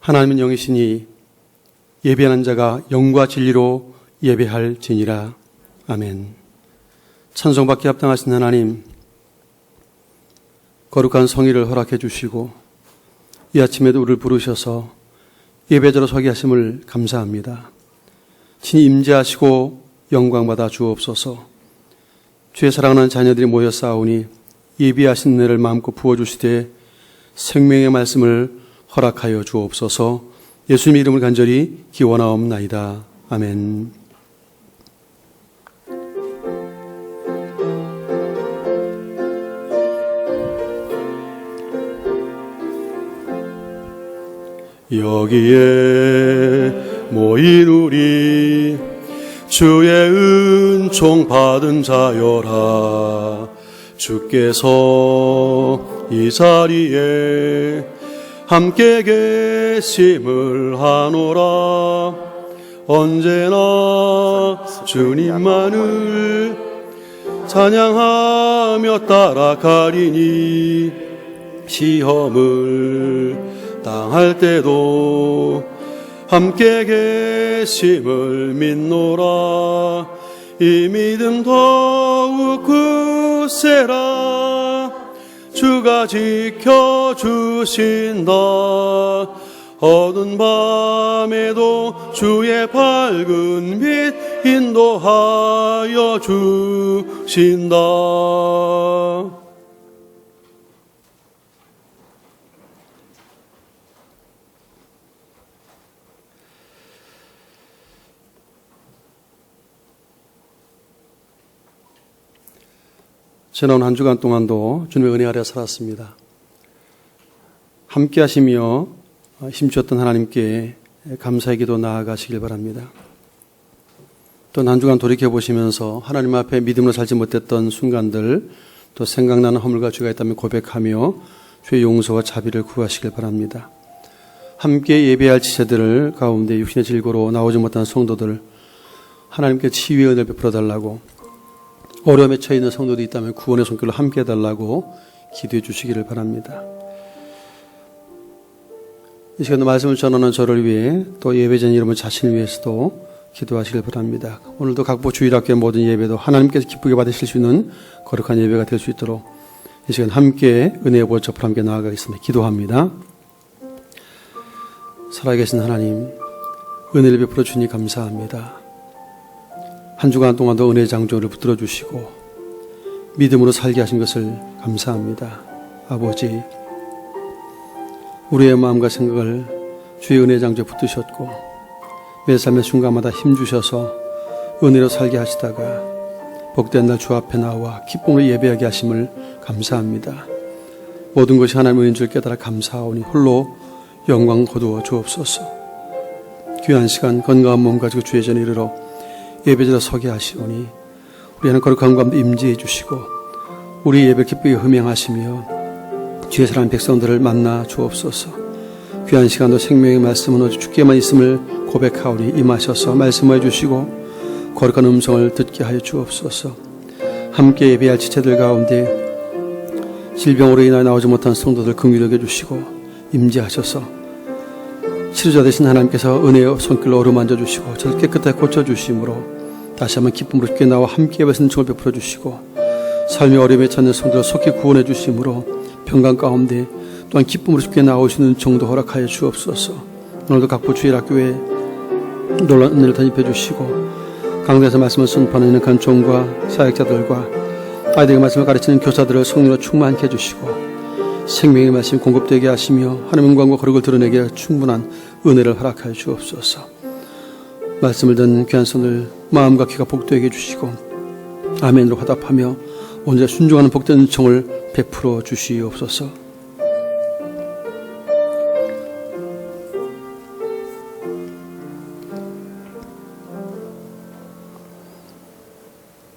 하나님은 영이시니 예배하는 자가 영과 진리로 예배할지니라. 아멘. 찬송받기 합당하신 하나님, 거룩한 성의를 허락해 주시고 이 아침에도 우리를 부르셔서 예배자로 서게 하심을 감사합니다. 친히 임재하시고 영광받아 주옵소서. 주의 사랑하는 자녀들이 모여 싸우니 예비하신 은혜를 마음껏 부어주시되 생명의 말씀을 허락하여 주옵소서. 예수님의 이름을 간절히 기원하옵나이다. 아멘. 여기에 모인 우리 주의 은총 받은 자여라. 주께서 이 자리에 함께 계심을 하노라. 언제나 주님만을 찬양하며 따라가리니 시험을 당할 때도 함께 계심을 믿노라. 이 믿음 더욱 굳세라. 주가 지켜주신다. 어두운 밤에도 주의 밝은 빛 인도하여 주신다. 지난 한 주간 동안도 주님의 은혜 아래 살았습니다. 함께 하시며 힘주셨던 하나님께 감사의 기도 나아가시길 바랍니다. 또 한 주간 돌이켜보시면서 하나님 앞에 믿음으로 살지 못했던 순간들, 또 생각나는 허물과 죄가 있다면 고백하며 주의 용서와 자비를 구하시길 바랍니다. 함께 예배할 지체들 가운데 육신의 질고로 나오지 못한 성도들, 하나님께 치유의 은혜를 베풀어달라고, 어려움에 처해 있는 성도들이 있다면 구원의 손길로 함께 해달라고 기도해 주시기를 바랍니다. 이 시간에 말씀을 전하는 저를 위해 또 예배자인 여러분 자신을 위해서도 기도하시길 바랍니다. 오늘도 각부 주일학교의 모든 예배도 하나님께서 기쁘게 받으실 수 있는 거룩한 예배가 될 수 있도록 이 시간 함께 은혜의 보좌 앞으로 함께 나아가겠습니다. 기도합니다. 살아계신 하나님, 은혜를 베풀어 주니 감사합니다. 한 주간 동안도 은혜의 장조를 붙들어 주시고 믿음으로 살게 하신 것을 감사합니다. 아버지, 우리의 마음과 생각을 주의 은혜의 장조에 붙드셨고 매 삶의 순간마다 힘주셔서 은혜로 살게 하시다가 복된 날 주 앞에 나와 기쁨으로 예배하게 하심을 감사합니다. 모든 것이 하나님의 은혜인 줄 깨달아 감사하오니 홀로 영광 거두어 주옵소서. 귀한 시간 건강한 몸 가지고 주의 전에 이르러 예배자로 서게 하시오니 우리 하나님 거룩한 가운데 임재해 주시고 우리 예배 기쁘게 흠양하시며 주의 사랑하는 백성들을 만나 주옵소서. 귀한 시간도 생명의 말씀은 오직 주께만 있음을 고백하오니 임하셔서 말씀해 주시고 거룩한 음성을 듣게 하여 주옵소서. 함께 예배할 지체들 가운데 질병으로 인하여 나오지 못한 성도들 긍휼히 여겨 주시고 임재하셔서 치료자 되신 하나님께서 은혜의 손길로 어루만져 주시고 저를 깨끗하게 고쳐주심으로 다시 한번 기쁨으로 주께 나와 함께 예배의 은총을 베풀어 주시고 삶의 어려움에 처한 성도를 속히 구원해 주심으로 평강 가운데 또한 기쁨으로 주께 나오시는 정도 허락하여 주옵소서. 오늘도 각부 주일학교에 놀라운 은혜를 덧입혀 주시고 강단에서 말씀을 선포하는 간종과 사역자들과 아이들에게 말씀을 가르치는 교사들을 성령으로 충만케 해주시고 생명의 말씀이 공급되게 하시며 하나님의 영광과 거룩을 드러내게 충분한 은혜를 허락하여 주옵소서. 말씀을 듣는 귀한 손을 마음과 귀가 복되게 해주시고 아멘으로 화답하며 오늘 순종하는 복된 은총을 베풀어 주시옵소서.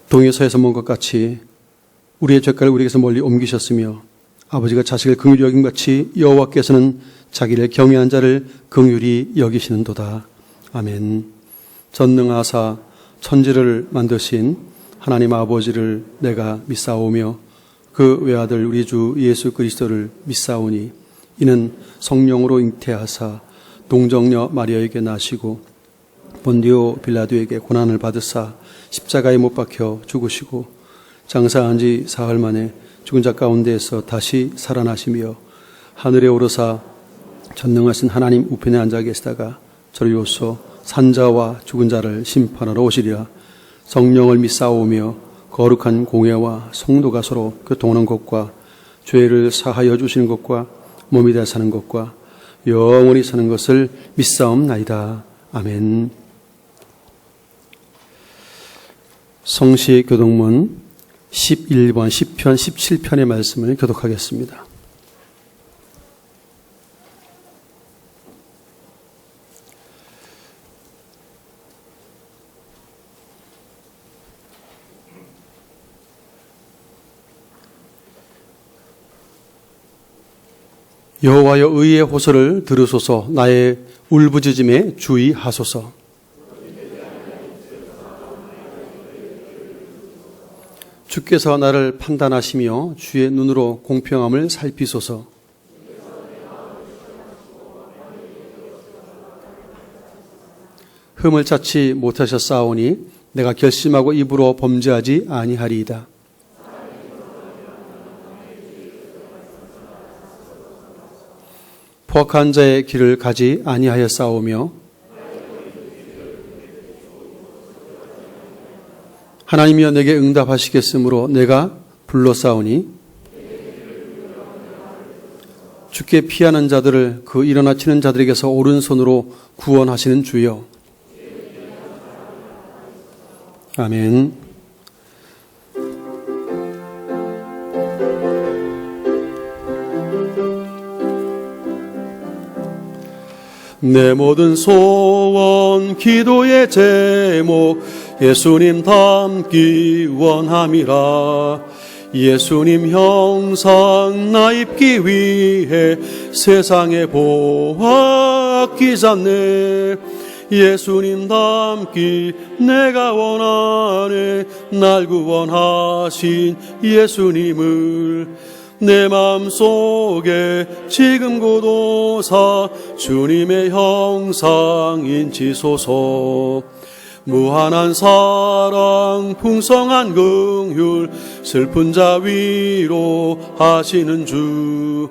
동에서에서 먼 것 같이 우리의 죄가를 우리에게서 멀리 옮기셨으며 아버지가 자식을 긍휼히 여김같이 여호와께서는 자기를 경외한 자를 긍휼히 여기시는도다. 아멘. 전능하사 천지를 만드신 하나님 아버지를 내가 믿사오며 그 외아들 우리 주 예수 그리스도를 믿사오니 이는 성령으로 잉태하사 동정녀 마리아에게 나시고 본디오 빌라도에게 고난을 받으사 십자가에 못 박혀 죽으시고 장사한 지 사흘 만에 죽은 자 가운데에서 다시 살아나시며 하늘에 오르사 전능하신 하나님 우편에 앉아 계시다가 저리로서 산자와 죽은 자를 심판하러 오시리라. 성령을 믿사오며 거룩한 공예와 성도가 서로 교통하는 것과 죄를 사하여 주시는 것과 몸이 되어 사는 것과 영원히 사는 것을 믿사옵나이다. 아멘. 성시 교독문 11번 시편 17편의 말씀을 교독하겠습니다. 여호와여 의의 호소를 들으소서. 나의 울부짖음에 주의하소서. 주께서 나를 판단하시며 주의 눈으로 공평함을 살피소서. 흠을 찾지 못하셨사오니 내가 결심하고 입으로 범죄하지 아니하리이다. 포악한 자의 길을 가지 아니하였사오며 하나님이여 내게 응답하시겠으므로 내가 불렀사오니 주께 피하는 자들을 그 일어나 치는 자들에게서 오른손으로 구원하시는 주여. 아멘. 내 모든 소원 기도의 제목 예수님 닮기 원함이라. 예수님 형상 나 입기 위해 세상에 보아 아끼지 않네. 예수님 닮기 내가 원하네. 날 구원하신 예수님을 내 마음속에 지금 고도사 주님의 형상 인치소서. 무한한 사랑 풍성한 긍휼 슬픈 자 위로 하시는 주.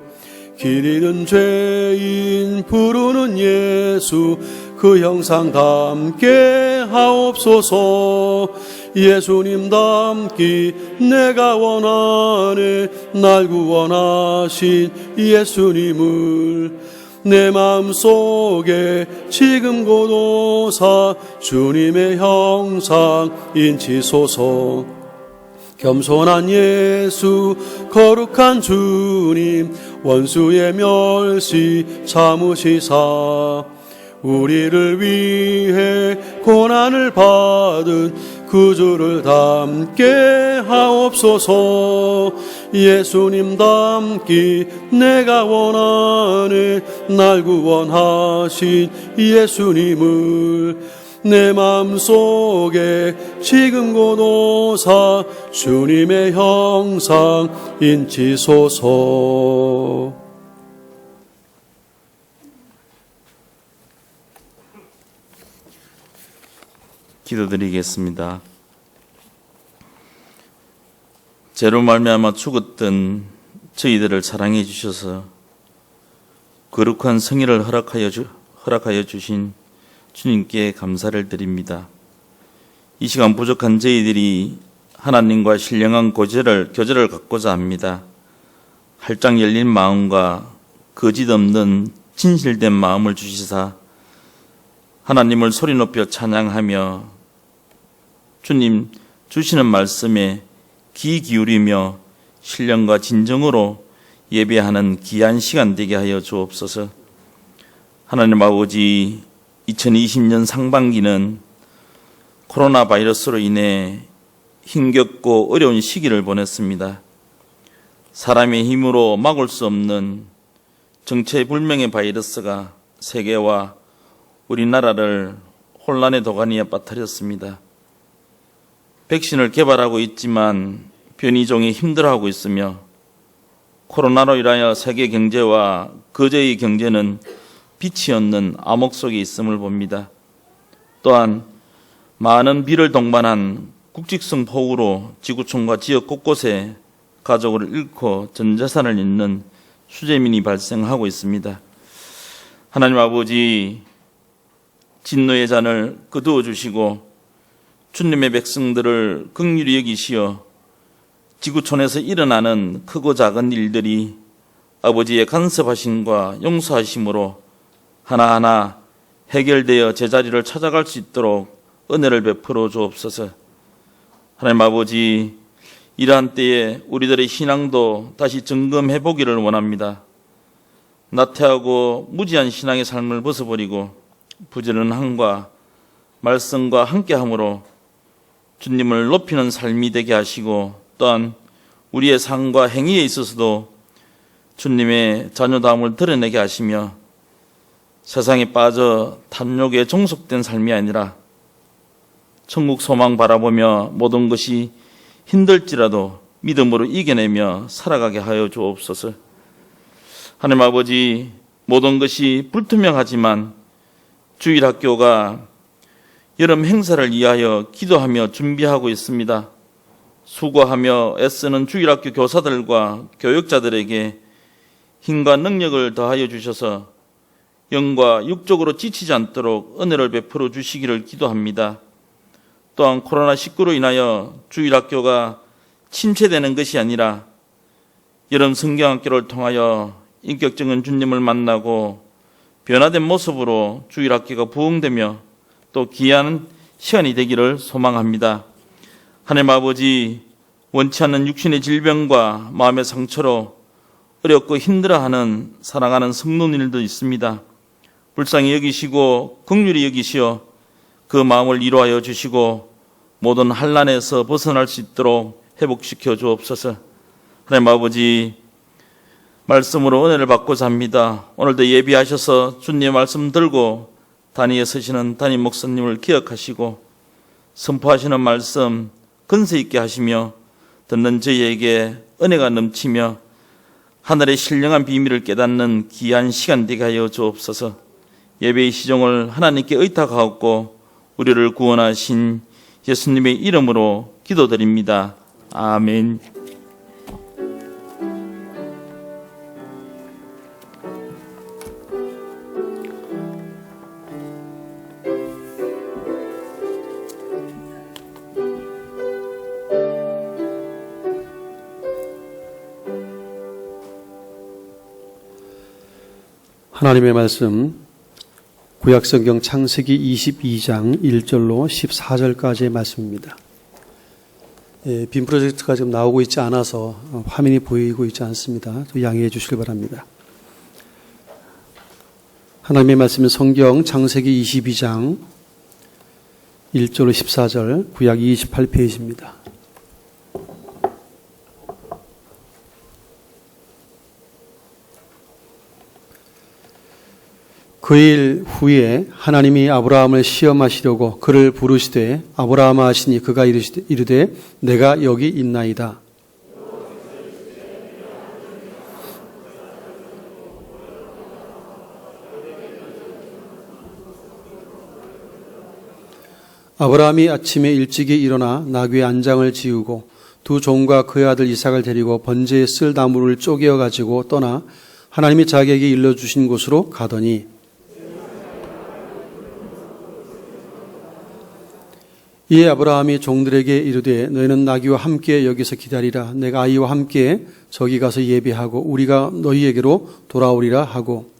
길 잃은 죄인 부르는 예수 그 형상 닮게 하옵소서. 예수님 닮기 내가 원하네. 날 구원하신 예수님을 내 마음속에 지금 고도사 주님의 형상 인치소서. 겸손한 예수 거룩한 주님 원수의 멸시 참으시사 우리를 위해 고난을 받은 구주를 닮게 하옵소서. 예수님 닮기 내가 원하네. 날 구원하신 예수님을 내 마음속에 지금 고도사 주님의 형상 인치소서. 기도드리겠습니다. 죄로 말미암아 죽었던 저희들을 사랑해 주셔서 거룩한 성의를 허락하여 주신 주님께 감사를 드립니다. 이 시간 부족한 저희들이 하나님과 신령한 교제를 갖고자 합니다. 활짝 열린 마음과 거짓 없는 진실된 마음을 주시사 하나님을 소리 높여 찬양하며 주님 주시는 말씀에 귀 기울이며 신령과 진정으로 예배하는 귀한 시간 되게 하여 주옵소서. 하나님 아버지, 2020년 상반기는 코로나 바이러스로 인해 힘겹고 어려운 시기를 보냈습니다. 사람의 힘으로 막을 수 없는 정체불명의 바이러스가 세계와 우리나라를 혼란의 도가니에 빠뜨렸습니다. 백신을 개발하고 있지만 변이종이 힘들어하고 있으며 코로나로 인하여 세계 경제와 거제의 경제는 빛이 없는 암흑 속에 있음을 봅니다. 또한 많은 비를 동반한 국직성 폭우로 지구촌과 지역 곳곳에 가족을 잃고 전 재산을 잃는 수재민이 발생하고 있습니다. 하나님 아버지, 진노의 잔을 거두어 주시고 주님의 백성들을 긍휼히 여기시어 지구촌에서 일어나는 크고 작은 일들이 아버지의 간섭하심과 용서하심으로 하나하나 해결되어 제자리를 찾아갈 수 있도록 은혜를 베풀어 주옵소서. 하나님 아버지, 이러한 때에 우리들의 신앙도 다시 점검해 보기를 원합니다. 나태하고 무지한 신앙의 삶을 벗어버리고 부지런함과 말씀과 함께함으로 주님을 높이는 삶이 되게 하시고, 또한 우리의 삶과 행위에 있어서도 주님의 자녀다움을 드러내게 하시며 세상에 빠져 탐욕에 종속된 삶이 아니라 천국 소망 바라보며 모든 것이 힘들지라도 믿음으로 이겨내며 살아가게 하여 주옵소서. 하나님 아버지, 모든 것이 불투명하지만 주일학교가 여름 행사를 위하여 기도하며 준비하고 있습니다. 수고하며 애쓰는 주일학교 교사들과 교육자들에게 힘과 능력을 더하여 주셔서 영과 육적으로 지치지 않도록 은혜를 베풀어 주시기를 기도합니다. 또한 코로나19로 인하여 주일학교가 침체되는 것이 아니라 여름 성경학교를 통하여 인격적인 주님을 만나고 변화된 모습으로 주일학교가 부흥되며 또 귀한 시간이 되기를 소망합니다. 하나님 아버지, 원치 않는 육신의 질병과 마음의 상처로 어렵고 힘들어하는 사랑하는 성도님들도 있습니다. 불쌍히 여기시고 긍휼히 여기시어 그 마음을 이루하여 주시고 모든 환난에서 벗어날 수 있도록 회복시켜 주옵소서. 하나님 아버지, 말씀으로 은혜를 받고자 합니다. 오늘도 예비하셔서 주님의 말씀 들고 단위에 서시는 담임 목사님을 기억하시고 선포하시는 말씀 근세 있게 하시며 듣는 저희에게 은혜가 넘치며 하늘의 신령한 비밀을 깨닫는 귀한 시간 되게 하여 주옵소서. 예배의 시종을 하나님께 의탁하옵고 우리를 구원하신 예수님의 이름으로 기도드립니다. 아멘. 하나님의 말씀, 구약성경 창세기 22장 1절로 14절까지의 말씀입니다. 빔 프로젝트가 지금 나오고 있지 않아서 화면이 보이고 있지 않습니다. 양해해 주시길 바랍니다. 하나님의 말씀은 성경 창세기 22장 1절로 14절, 구약 28페이지입니다. 그 일 후에 하나님이 아브라함을 시험하시려고 그를 부르시되 아브라함아 하시니 그가 이르되 내가 여기 있나이다. 아브라함이 아침에 일찍이 일어나 나귀의 안장을 지우고 두 종과 그의 아들 이삭을 데리고 번제에 쓸 나무를 쪼개어 가지고 떠나 하나님이 자기에게 일러주신 곳으로 가더니 이에 아브라함이 종들에게 이르되 너희는 나귀와 함께 여기서 기다리라. 내가 아이와 함께 저기 가서 예배하고 우리가 너희에게로 돌아오리라 하고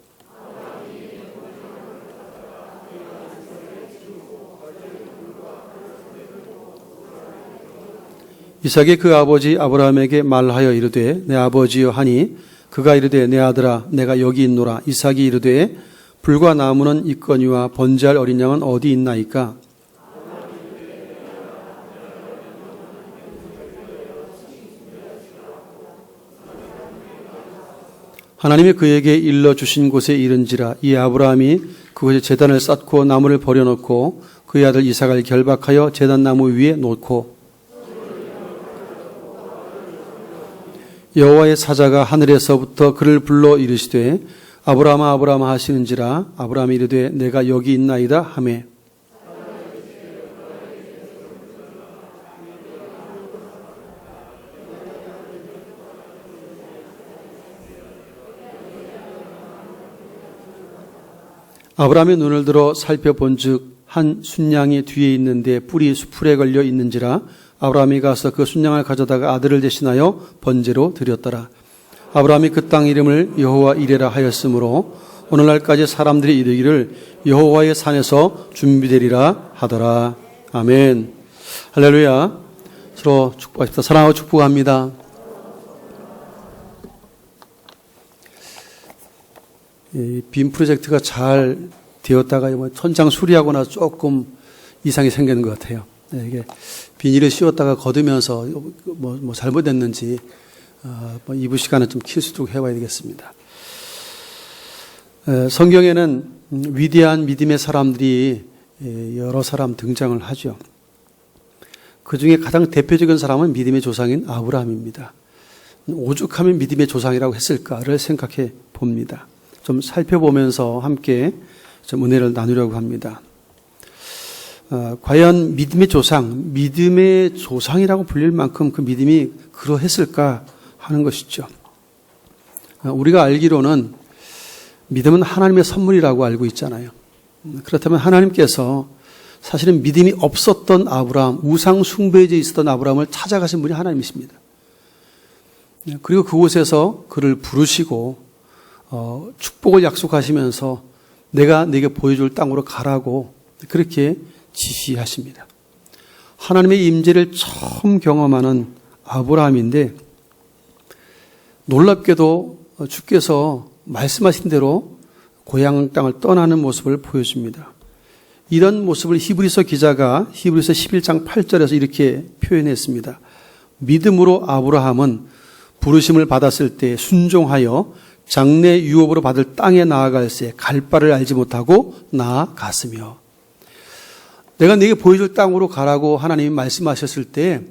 이삭이 그 아버지 아브라함에게 말하여 이르되 내 아버지여 하니 그가 이르되 내 아들아 내가 여기 있노라. 이삭이 이르되 불과 나무는 있거니와 번제할 어린 양은 어디 있나이까? 하나님이 그에게 일러주신 곳에 이른지라. 이 아브라함이 그곳에 제단을 쌓고 나무를 버려놓고 그의 아들 이삭을 결박하여 제단 나무 위에 놓고 여호와의 사자가 하늘에서부터 그를 불러 이르시되 아브라함아 아브라함아 하시는지라 아브라함이 이르되 내가 여기 있나이다 하매 아브라함이 눈을 들어 살펴본즉 한 순양이 뒤에 있는데 뿔이 수풀에 걸려 있는지라 아브라함이 가서 그 순양을 가져다가 아들을 대신하여 번제로 드렸더라. 아브라함이 그 땅 이름을 여호와 이레라 하였으므로 오늘날까지 사람들이 이르기를 여호와의 산에서 준비되리라 하더라. 아멘. 할렐루야. 서로 축복합시다. 사랑하고 축복합니다. 빔 프로젝트가 잘 되었다가 천장 수리하고 나서 조금 이상이 생기는 것 같아요. 이게 비닐을 씌웠다가 걷으면서 뭐 잘못됐는지 이부 시간은 좀 킬 수 있도록 해봐야 되겠습니다. 성경에는 위대한 믿음의 사람들이 여러 사람 등장을 하죠. 그 중에 가장 대표적인 사람은 믿음의 조상인 아브라함입니다. 오죽하면 믿음의 조상이라고 했을까를 생각해 봅니다. 좀 살펴보면서 함께 좀 은혜를 나누려고 합니다. 과연 믿음의 조상이라고 불릴 만큼 그 믿음이 그러했을까 하는 것이죠. 우리가 알기로는 믿음은 하나님의 선물이라고 알고 있잖아요. 그렇다면 하나님께서 사실은 믿음이 없었던 아브라함, 우상 숭배에 있었던 아브라함을 찾아가신 분이 하나님이십니다. 그리고 그곳에서 그를 부르시고 축복을 약속하시면서 내가 네게 보여줄 땅으로 가라고 그렇게 지시하십니다. 하나님의 임재를 처음 경험하는 아브라함인데 놀랍게도 주께서 말씀하신 대로 고향 땅을 떠나는 모습을 보여줍니다. 이런 모습을 히브리서 기자가 히브리서 11장 8절에서 이렇게 표현했습니다. 믿음으로 아브라함은 부르심을 받았을 때 순종하여 장래 유업으로 받을 땅에 나아갈새 갈 바를 알지 못하고 나아갔으며 내가 네게 보여줄 땅으로 가라고 하나님이 말씀하셨을 때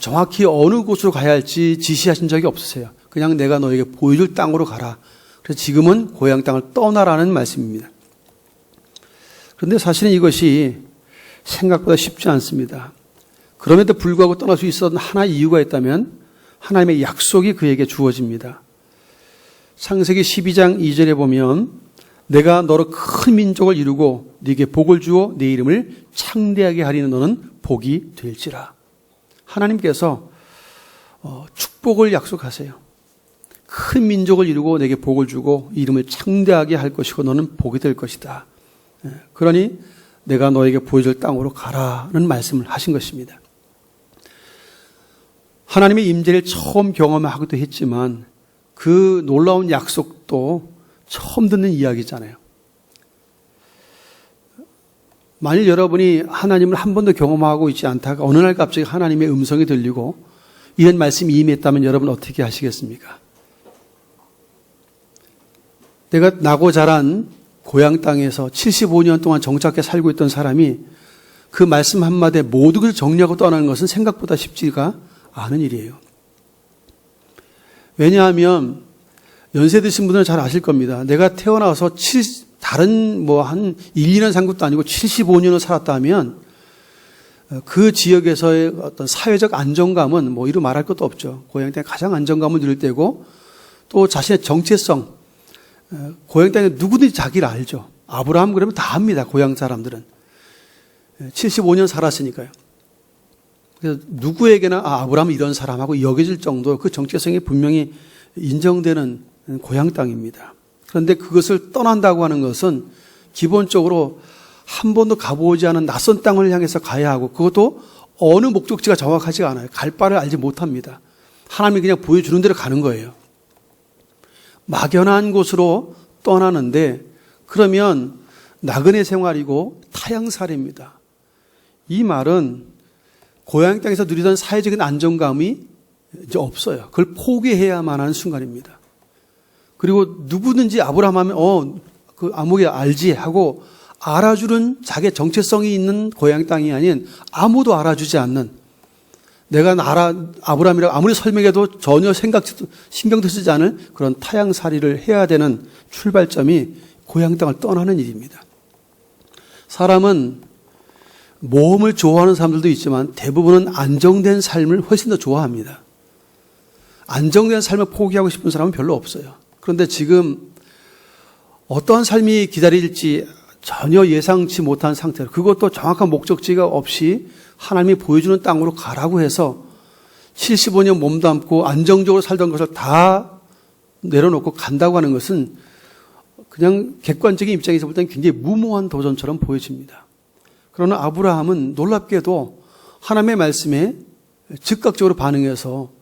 정확히 어느 곳으로 가야 할지 지시하신 적이 없으세요. 그냥 내가 너에게 보여줄 땅으로 가라. 그래서 지금은 고향 땅을 떠나라는 말씀입니다. 그런데 사실은 이것이 생각보다 쉽지 않습니다. 그럼에도 불구하고 떠날 수 있었던 하나의 이유가 있다면 하나님의 약속이 그에게 주어집니다. 창세기 12장 2절에 보면 내가 너로 큰 민족을 이루고 네게 복을 주어 네 이름을 창대하게 하리는 너는 복이 될지라. 하나님께서 축복을 약속하세요. 큰 민족을 이루고 내게 복을 주고 이름을 창대하게 할 것이고 너는 복이 될 것이다. 그러니 내가 너에게 보여줄 땅으로 가라는 말씀을 하신 것입니다. 하나님의 임재를 처음 경험하기도 했지만 그 놀라운 약속도 처음 듣는 이야기잖아요. 만일 여러분이 하나님을 한 번도 경험하고 있지 않다가 어느 날 갑자기 하나님의 음성이 들리고 이런 말씀이 임했다면 여러분 어떻게 하시겠습니까? 내가 나고 자란 고향 땅에서 75년 동안 정착해 살고 있던 사람이 그 말씀 한마디에 모든 것을 정리하고 떠나는 것은 생각보다 쉽지가 않은 일이에요. 왜냐하면 연세 드신 분들은 잘 아실 겁니다. 내가 태어나서 다른 한 1, 2년 산 것도 아니고 75년을 살았다 하면 그 지역에서의 어떤 사회적 안정감은 이루 말할 것도 없죠. 고향 땅에 가장 안정감을 누릴 때고 또 자신의 정체성, 고향 땅에 누구든지 자기를 알죠. 아브라함 그러면 다 압니다. 고향 사람들은. 75년 살았으니까요. 그래서 누구에게나 아브라함은 이런 사람하고 여겨질 정도 그 정체성이 분명히 인정되는 고향 땅입니다. 그런데 그것을 떠난다고 하는 것은 기본적으로 한 번도 가보지 않은 낯선 땅을 향해서 가야 하고 그것도 어느 목적지가 정확하지가 않아요. 갈 바를 알지 못합니다. 하나님이 그냥 보여주는 대로 가는 거예요. 막연한 곳으로 떠나는데 그러면 나그네 생활이고 타향살이입니다. 이 말은 고향 땅에서 누리던 사회적인 안정감이 이제 없어요. 그걸 포기해야만 하는 순간입니다. 그리고 누구든지 아브라함 하면 그 아무개 알지 하고 알아주는 자기의 정체성이 있는 고향 땅이 아닌 아무도 알아주지 않는 내가 아브라함이라고 아무리 설명해도 전혀 신경도 쓰지 않을 그런 타향살이를 해야 되는 출발점이 고향 땅을 떠나는 일입니다. 사람은 모험을 좋아하는 사람들도 있지만 대부분은 안정된 삶을 훨씬 더 좋아합니다. 안정된 삶을 포기하고 싶은 사람은 별로 없어요. 그런데 지금 어떠한 삶이 기다릴지 전혀 예상치 못한 상태로, 그것도 정확한 목적지가 없이 하나님이 보여주는 땅으로 가라고 해서 75년 몸담고 안정적으로 살던 것을 다 내려놓고 간다고 하는 것은 그냥 객관적인 입장에서 볼 때는 굉장히 무모한 도전처럼 보여집니다. 그러나 아브라함은 놀랍게도 하나님의 말씀에 즉각적으로 반응해서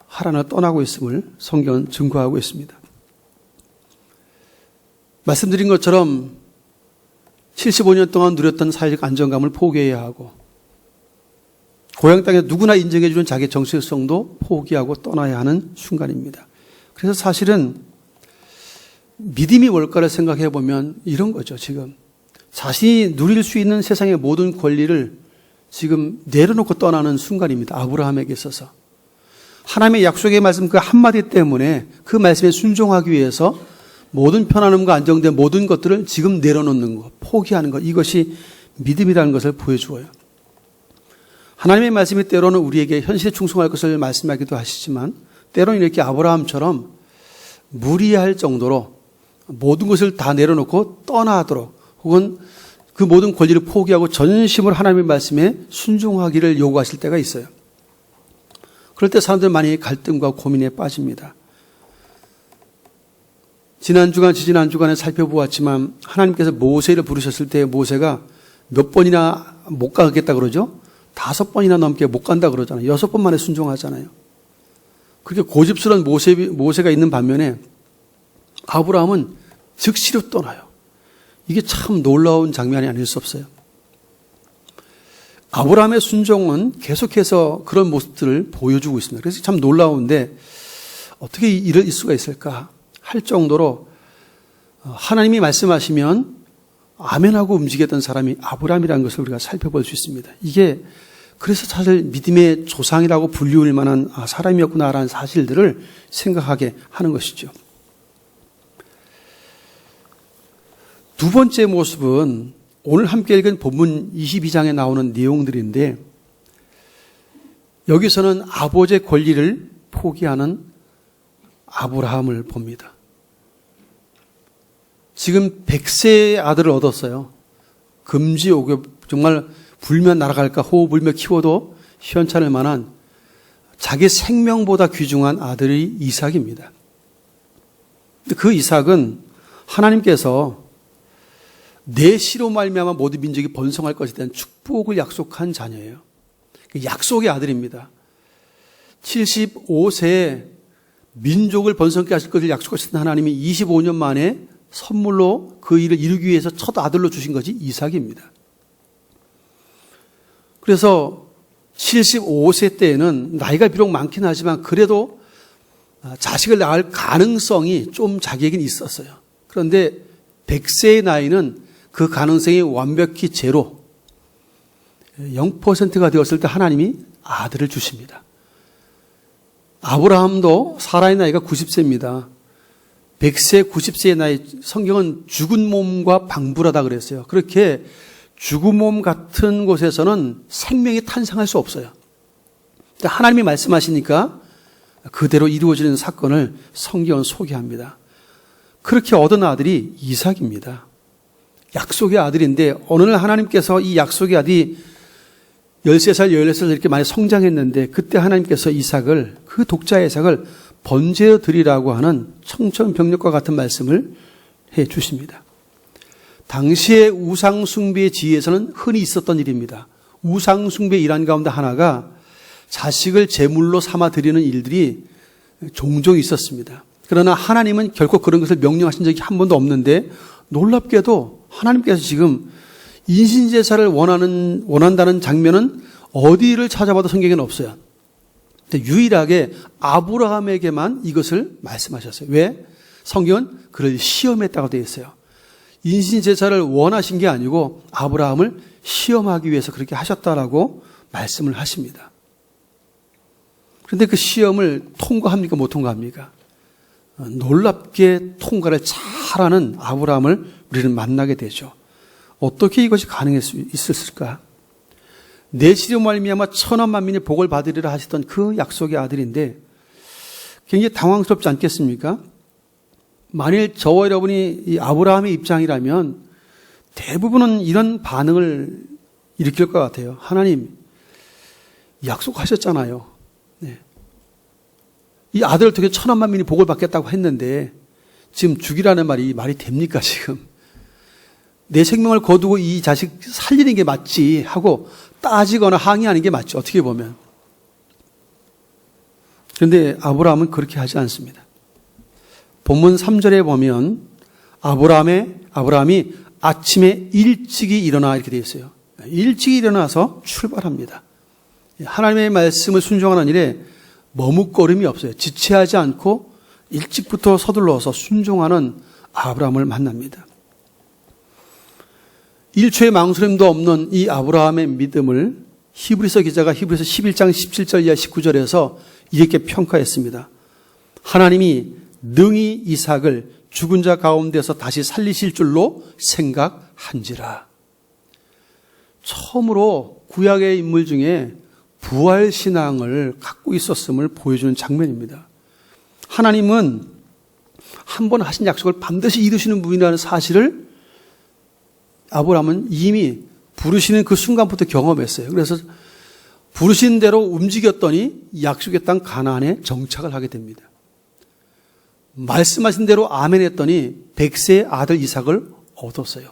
하란을 떠나고 있음을 성경은 증거하고 있습니다. 말씀드린 것처럼 75년 동안 누렸던 사회적 안정감을 포기해야 하고 고향 땅에 누구나 인정해 주는 자기 정체성도 포기하고 떠나야 하는 순간입니다. 그래서 사실은 믿음이 뭘까를 생각해 보면 이런 거죠. 지금 자신이 누릴 수 있는 세상의 모든 권리를 지금 내려놓고 떠나는 순간입니다. 아브라함에게 있어서 하나님의 약속의 말씀 그 한마디 때문에 그 말씀에 순종하기 위해서 모든 편안함과 안정된 모든 것들을 지금 내려놓는 것, 포기하는 것, 이것이 믿음이라는 것을 보여주어요. 하나님의 말씀이 때로는 우리에게 현실에 충성할 것을 말씀하기도 하시지만 때로는 이렇게 아브라함처럼 무리할 정도로 모든 것을 다 내려놓고 떠나도록 혹은 그 모든 권리를 포기하고 전심으로 하나님의 말씀에 순종하기를 요구하실 때가 있어요. 그럴 때 사람들은 많이 갈등과 고민에 빠집니다. 지지난 주간에 살펴보았지만 하나님께서 모세를 부르셨을 때 모세가 몇 번이나 못 가겠다 그러죠? 5번이나 넘게 못 간다 그러잖아요. 6번 만에 순종하잖아요. 그렇게 고집스러운 모세가 있는 반면에 아브라함은 즉시로 떠나요. 이게 참 놀라운 장면이 아닐 수 없어요. 아브라함의 순종은 계속해서 그런 모습들을 보여주고 있습니다. 그래서 참 놀라운데 어떻게 이럴 수가 있을까 할 정도로 하나님이 말씀하시면 아멘하고 움직였던 사람이 아브라함이라는 것을 우리가 살펴볼 수 있습니다. 이게 그래서 사실 믿음의 조상이라고 불리울 만한 사람이었구나라는 사실들을 생각하게 하는 것이죠. 두 번째 모습은 오늘 함께 읽은 본문 22장에 나오는 내용들인데 여기서는 아버지의 권리를 포기하는 아브라함을 봅니다. 지금 100세의 아들을 얻었어요. 금지옥에 정말 불면 날아갈까 호흡 불며 키워도 시원찮을 만한 자기 생명보다 귀중한 아들이 이삭입니다. 그 이삭은 하나님께서 내 씨로 말미암아 모든 민족이 번성할 것에 대한 축복을 약속한 자녀예요. 약속의 아들입니다. 75세에 민족을 번성케 하실 것을 약속하신 하나님이 25년 만에 선물로 그 일을 이루기 위해서 첫 아들로 주신 것이 이삭입니다. 그래서 75세 때에는 나이가 비록 많긴 하지만 그래도 자식을 낳을 가능성이 좀 자기에게는 있었어요. 그런데 100세의 나이는 그 가능성이 완벽히 제로, 0%가 되었을 때 하나님이 아들을 주십니다. 아브라함도 사라의 나이가 90세입니다. 100세, 90세의 나이, 성경은 죽은 몸과 방불하다 그랬어요. 그렇게 죽은 몸 같은 곳에서는 생명이 탄생할 수 없어요. 하나님이 말씀하시니까 그대로 이루어지는 사건을 성경은 소개합니다. 그렇게 얻은 아들이 이삭입니다. 약속의 아들인데 어느 날 하나님께서 이 약속의 아들이 13살, 14살 이렇게 많이 성장했는데 그때 하나님께서 이삭을, 그 독자 이삭을 번제어 드리라고 하는 청천벽력과 같은 말씀을 해 주십니다. 당시의 우상숭배의 지혜에서는 흔히 있었던 일입니다. 우상숭배의 일환 가운데 하나가 자식을 제물로 삼아 드리는 일들이 종종 있었습니다. 그러나 하나님은 결코 그런 것을 명령하신 적이 한 번도 없는데 놀랍게도 하나님께서 지금 인신제사를 원한다는 장면은 어디를 찾아봐도 성경에는 없어요. 유일하게 아브라함에게만 이것을 말씀하셨어요. 왜? 성경은 그를 시험했다고 되어 있어요. 인신제사를 원하신 게 아니고 아브라함을 시험하기 위해서 그렇게 하셨다라고 말씀을 하십니다. 그런데 그 시험을 통과합니까? 못 통과합니까? 놀랍게 통과를 잘하는 아브라함을 우리는 만나게 되죠. 어떻게 이것이 가능할 수 있었을까? 내시로 말미암아 천하 만민이 복을 받으리라 하시던 그 약속의 아들인데 굉장히 당황스럽지 않겠습니까? 만일 저와 여러분이 이 아브라함의 입장이라면 대부분은 이런 반응을 일으킬 것 같아요. 하나님, 약속하셨잖아요. 네. 이 아들을 통해 천하 만민이 복을 받겠다고 했는데 지금 죽이라는 말이 됩니까 지금? 내 생명을 거두고 이 자식 살리는 게 맞지 하고 따지거나 항의하는 게 맞죠. 어떻게 보면. 그런데 아브라함은 그렇게 하지 않습니다. 본문 3절에 보면 아브라함이 아침에 일찍이 일어나 이렇게 되어 있어요. 일찍 일어나서 출발합니다. 하나님의 말씀을 순종하는 일에 머뭇거림이 없어요. 지체하지 않고 일찍부터 서둘러서 순종하는 아브라함을 만납니다. 1초의 망설임도 없는 이 아브라함의 믿음을 히브리서 기자가 히브리서 11장 17절 이하 19절에서 이렇게 평가했습니다. 하나님이 능히 이삭을 죽은 자 가운데서 다시 살리실 줄로 생각한지라. 처음으로 구약의 인물 중에 부활신앙을 갖고 있었음을 보여주는 장면입니다. 하나님은 한 번 하신 약속을 반드시 이루시는 분이라는 사실을 아브라함은 이미 부르시는 그 순간부터 경험했어요. 그래서 부르신 대로 움직였더니 약속의 땅 가나안에 정착을 하게 됩니다. 말씀하신 대로 아멘 했더니 100세의 아들 이삭을 얻었어요.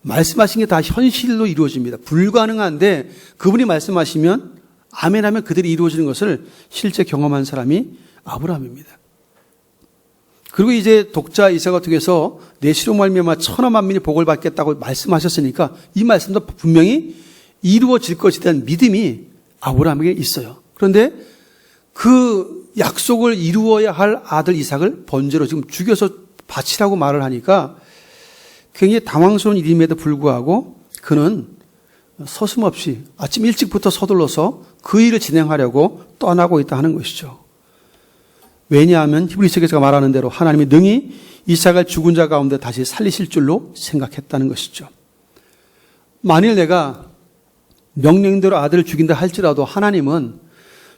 말씀하신 게 다 현실로 이루어집니다. 불가능한데 그분이 말씀하시면 아멘하면 그들이 이루어지는 것을 실제 경험한 사람이 아브라함입니다. 그리고 이제 독자 이삭을 통해서 내시로 말미암아 천하 만민이 복을 받겠다고 말씀하셨으니까 이 말씀도 분명히 이루어질 것에 대한 믿음이 아브라함에게 있어요. 그런데 그 약속을 이루어야 할 아들 이삭을 번제로 지금 죽여서 바치라고 말을 하니까 굉장히 당황스러운 일임에도 불구하고 그는 서슴없이 아침 일찍부터 서둘러서 그 일을 진행하려고 떠나고 있다 하는 것이죠. 왜냐하면 히브리서 기자가 말하는 대로 하나님이 능히 이삭을 죽은 자 가운데 다시 살리실 줄로 생각했다는 것이죠. 만일 내가 명령대로 아들을 죽인다 할지라도 하나님은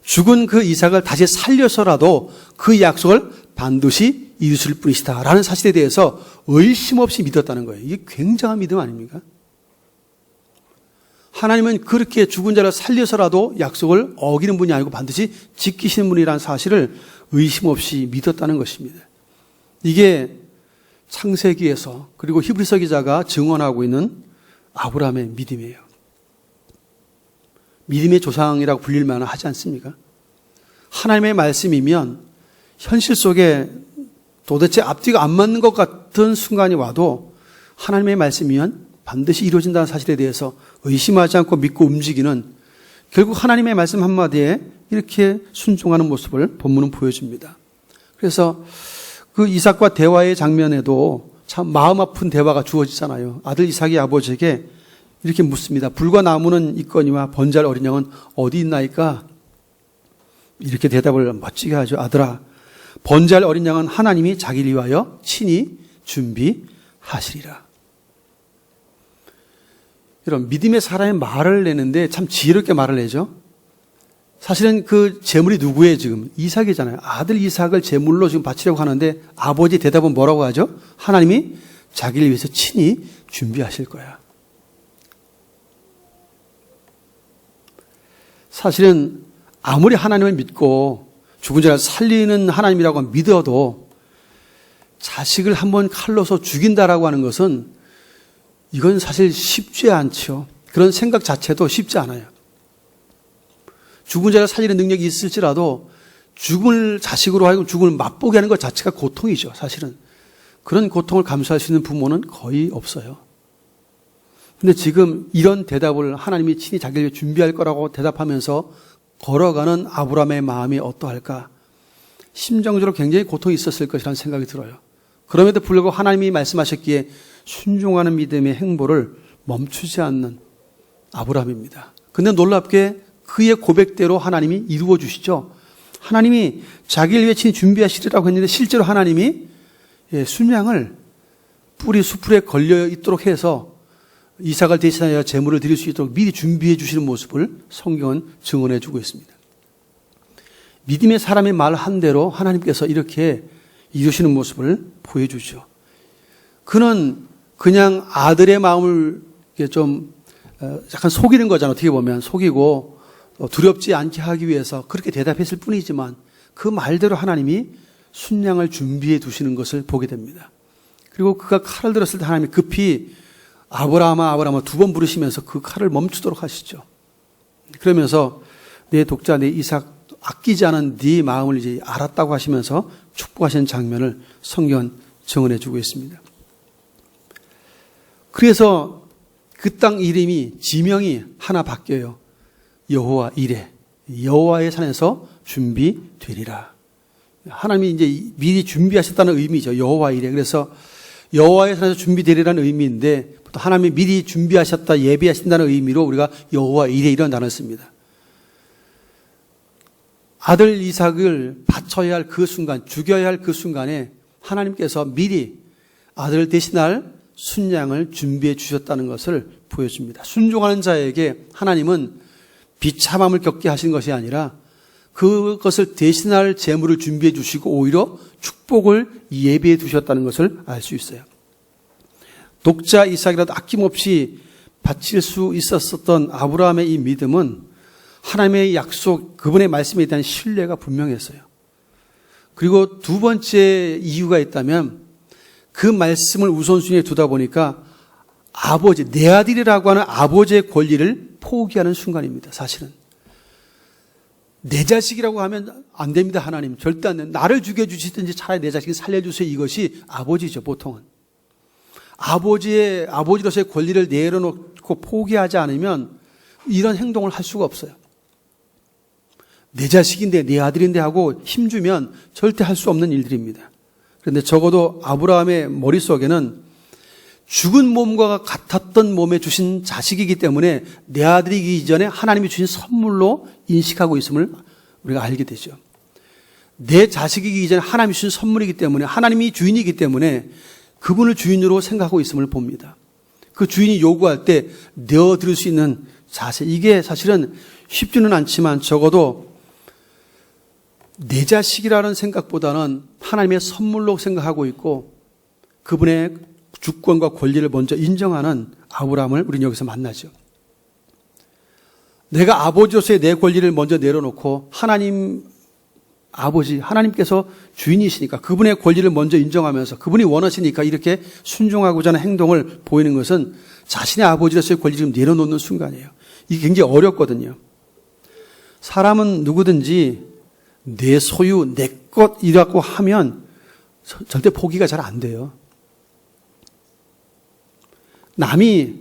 죽은 그 이삭을 다시 살려서라도 그 약속을 반드시 이루실 분이시다라는 사실에 대해서 의심 없이 믿었다는 거예요. 이게 굉장한 믿음 아닙니까? 하나님은 그렇게 죽은 자를 살려서라도 약속을 어기는 분이 아니고 반드시 지키시는 분이라는 사실을 의심 없이 믿었다는 것입니다. 이게 창세기에서 그리고 히브리서 기자가 증언하고 있는 아브라함의 믿음이에요. 믿음의 조상이라고 불릴 만하지 않습니까? 하나님의 말씀이면 현실 속에 도대체 앞뒤가 안 맞는 것 같은 순간이 와도 하나님의 말씀이면 반드시 이루어진다는 사실에 대해서 의심하지 않고 믿고 움직이는 결국 하나님의 말씀 한마디에 이렇게 순종하는 모습을 본문은 보여줍니다. 그래서 그 이삭과 대화의 장면에도 참 마음 아픈 대화가 주어지잖아요. 아들 이삭이 아버지에게 이렇게 묻습니다. 불과 나무는 있거니와 번제할 어린 양은 어디 있나이까? 이렇게 대답을 멋지게 하죠. 아들아, 번제할 어린 양은 하나님이 자기를 위하여 친히 준비하시리라. 이런 믿음의 사람의 말을 내는데 참 지혜롭게 말을 내죠. 사실은 그 제물이 누구예요 지금? 이삭이잖아요. 아들 이삭을 제물로 지금 바치려고 하는데 아버지 대답은 뭐라고 하죠? 하나님이 자기를 위해서 친히 준비하실 거야. 사실은 아무리 하나님을 믿고 죽은 자를 살리는 하나님이라고 믿어도 자식을 한번 칼로서 죽인다라고 하는 것은 이건 사실 쉽지 않죠. 그런 생각 자체도 쉽지 않아요. 죽은 자를 살리는 능력이 있을지라도 죽음을 자식으로 하여금 죽음을 맛보게 하는 것 자체가 고통이죠. 사실은. 그런 고통을 감수할 수 있는 부모는 거의 없어요. 근데 지금 이런 대답을 하나님이 친히 자기를 위해 준비할 거라고 대답하면서 걸어가는 아브라함의 마음이 어떠할까? 심정적으로 굉장히 고통이 있었을 것이라는 생각이 들어요. 그럼에도 불구하고 하나님이 말씀하셨기에 순종하는 믿음의 행보를 멈추지 않는 아브라함입니다. 근데 놀랍게 그의 고백대로 하나님이 이루어 주시죠. 하나님이 자기를 위해 친히 준비하시리라고 했는데 실제로 하나님이 순양을 뿌리 수풀에 걸려 있도록 해서 이삭을 대신하여 제물을 드릴 수 있도록 미리 준비해 주시는 모습을 성경은 증언해 주고 있습니다. 믿음의 사람의 말 한 대로 하나님께서 이렇게 이루시는 모습을 보여주죠. 그는 그냥 아들의 마음을 좀 약간 속이는 거잖아요. 어떻게 보면 속이고 두렵지 않게 하기 위해서 그렇게 대답했을 뿐이지만 그 말대로 하나님이 순양을 준비해 두시는 것을 보게 됩니다. 그리고 그가 칼을 들었을 때 하나님이 급히 아브라함아 아브라함아 두 번 부르시면서 그 칼을 멈추도록 하시죠. 그러면서 내 독자 내 이삭 아끼지 않은 네 마음을 이제 알았다고 하시면서 축복하시는 장면을 성경은 증언해 주고 있습니다. 그래서 그 땅 이름이 지명이 하나 바뀌어요. 여호와 이레, 여호와의 산에서 준비되리라. 하나님이 이제 미리 준비하셨다는 의미죠. 여호와 이레. 그래서 여호와의 산에서 준비되리라는 의미인데 또 하나님이 미리 준비하셨다, 예비하신다는 의미로 우리가 여호와 이레 이런 단어를 씁니다. 아들 이삭을 바쳐야 할 그 순간, 죽여야 할 그 순간에 하나님께서 미리 아들을 대신할 순양을 준비해 주셨다는 것을 보여줍니다. 순종하는 자에게 하나님은 비참함을 겪게 하신 것이 아니라 그것을 대신할 재물을 준비해 주시고 오히려 축복을 예비해 두셨다는 것을 알 수 있어요. 독자 이삭이라도 아낌없이 바칠 수 있었던 아브라함의 이 믿음은 하나님의 약속, 그분의 말씀에 대한 신뢰가 분명했어요. 그리고 두 번째 이유가 있다면 그 말씀을 우선순위에 두다 보니까 아버지, 내 아들이라고 하는 아버지의 권리를 포기하는 순간입니다. 사실은. 내 자식이라고 하면 안 됩니다. 하나님. 절대 안 됩니다. 나를 죽여주시든지 차라리 내 자식을 살려주세요. 이것이 아버지죠. 보통은. 아버지로서의 권리를 내려놓고 포기하지 않으면 이런 행동을 할 수가 없어요. 내 자식인데 내 아들인데 하고 힘주면 절대 할 수 없는 일들입니다. 그런데 적어도 아브라함의 머릿속에는 죽은 몸과 같았던 몸에 주신 자식이기 때문에 내 아들이기 이전에 하나님이 주신 선물로 인식하고 있음을 우리가 알게 되죠. 내 자식이기 이전에 하나님이 주신 선물이기 때문에 하나님이 주인이기 때문에 그분을 주인으로 생각하고 있음을 봅니다. 그 주인이 요구할 때 내어드릴 수 있는 자세, 이게 사실은 쉽지는 않지만 적어도 내 자식이라는 생각보다는 하나님의 선물로 생각하고 있고 그분의 주권과 권리를 먼저 인정하는 아브라함을 우리는 여기서 만나죠. 내가 아버지로서의 내 권리를 먼저 내려놓고 하나님께서 주인이시니까 그분의 권리를 먼저 인정하면서 그분이 원하시니까 이렇게 순종하고자 하는 행동을 보이는 것은 자신의 아버지로서의 권리를 좀 내려놓는 순간이에요. 이게 굉장히 어렵거든요. 사람은 누구든지 내 소유, 내 것이라고 하면 절대 포기가 잘 안 돼요. 남이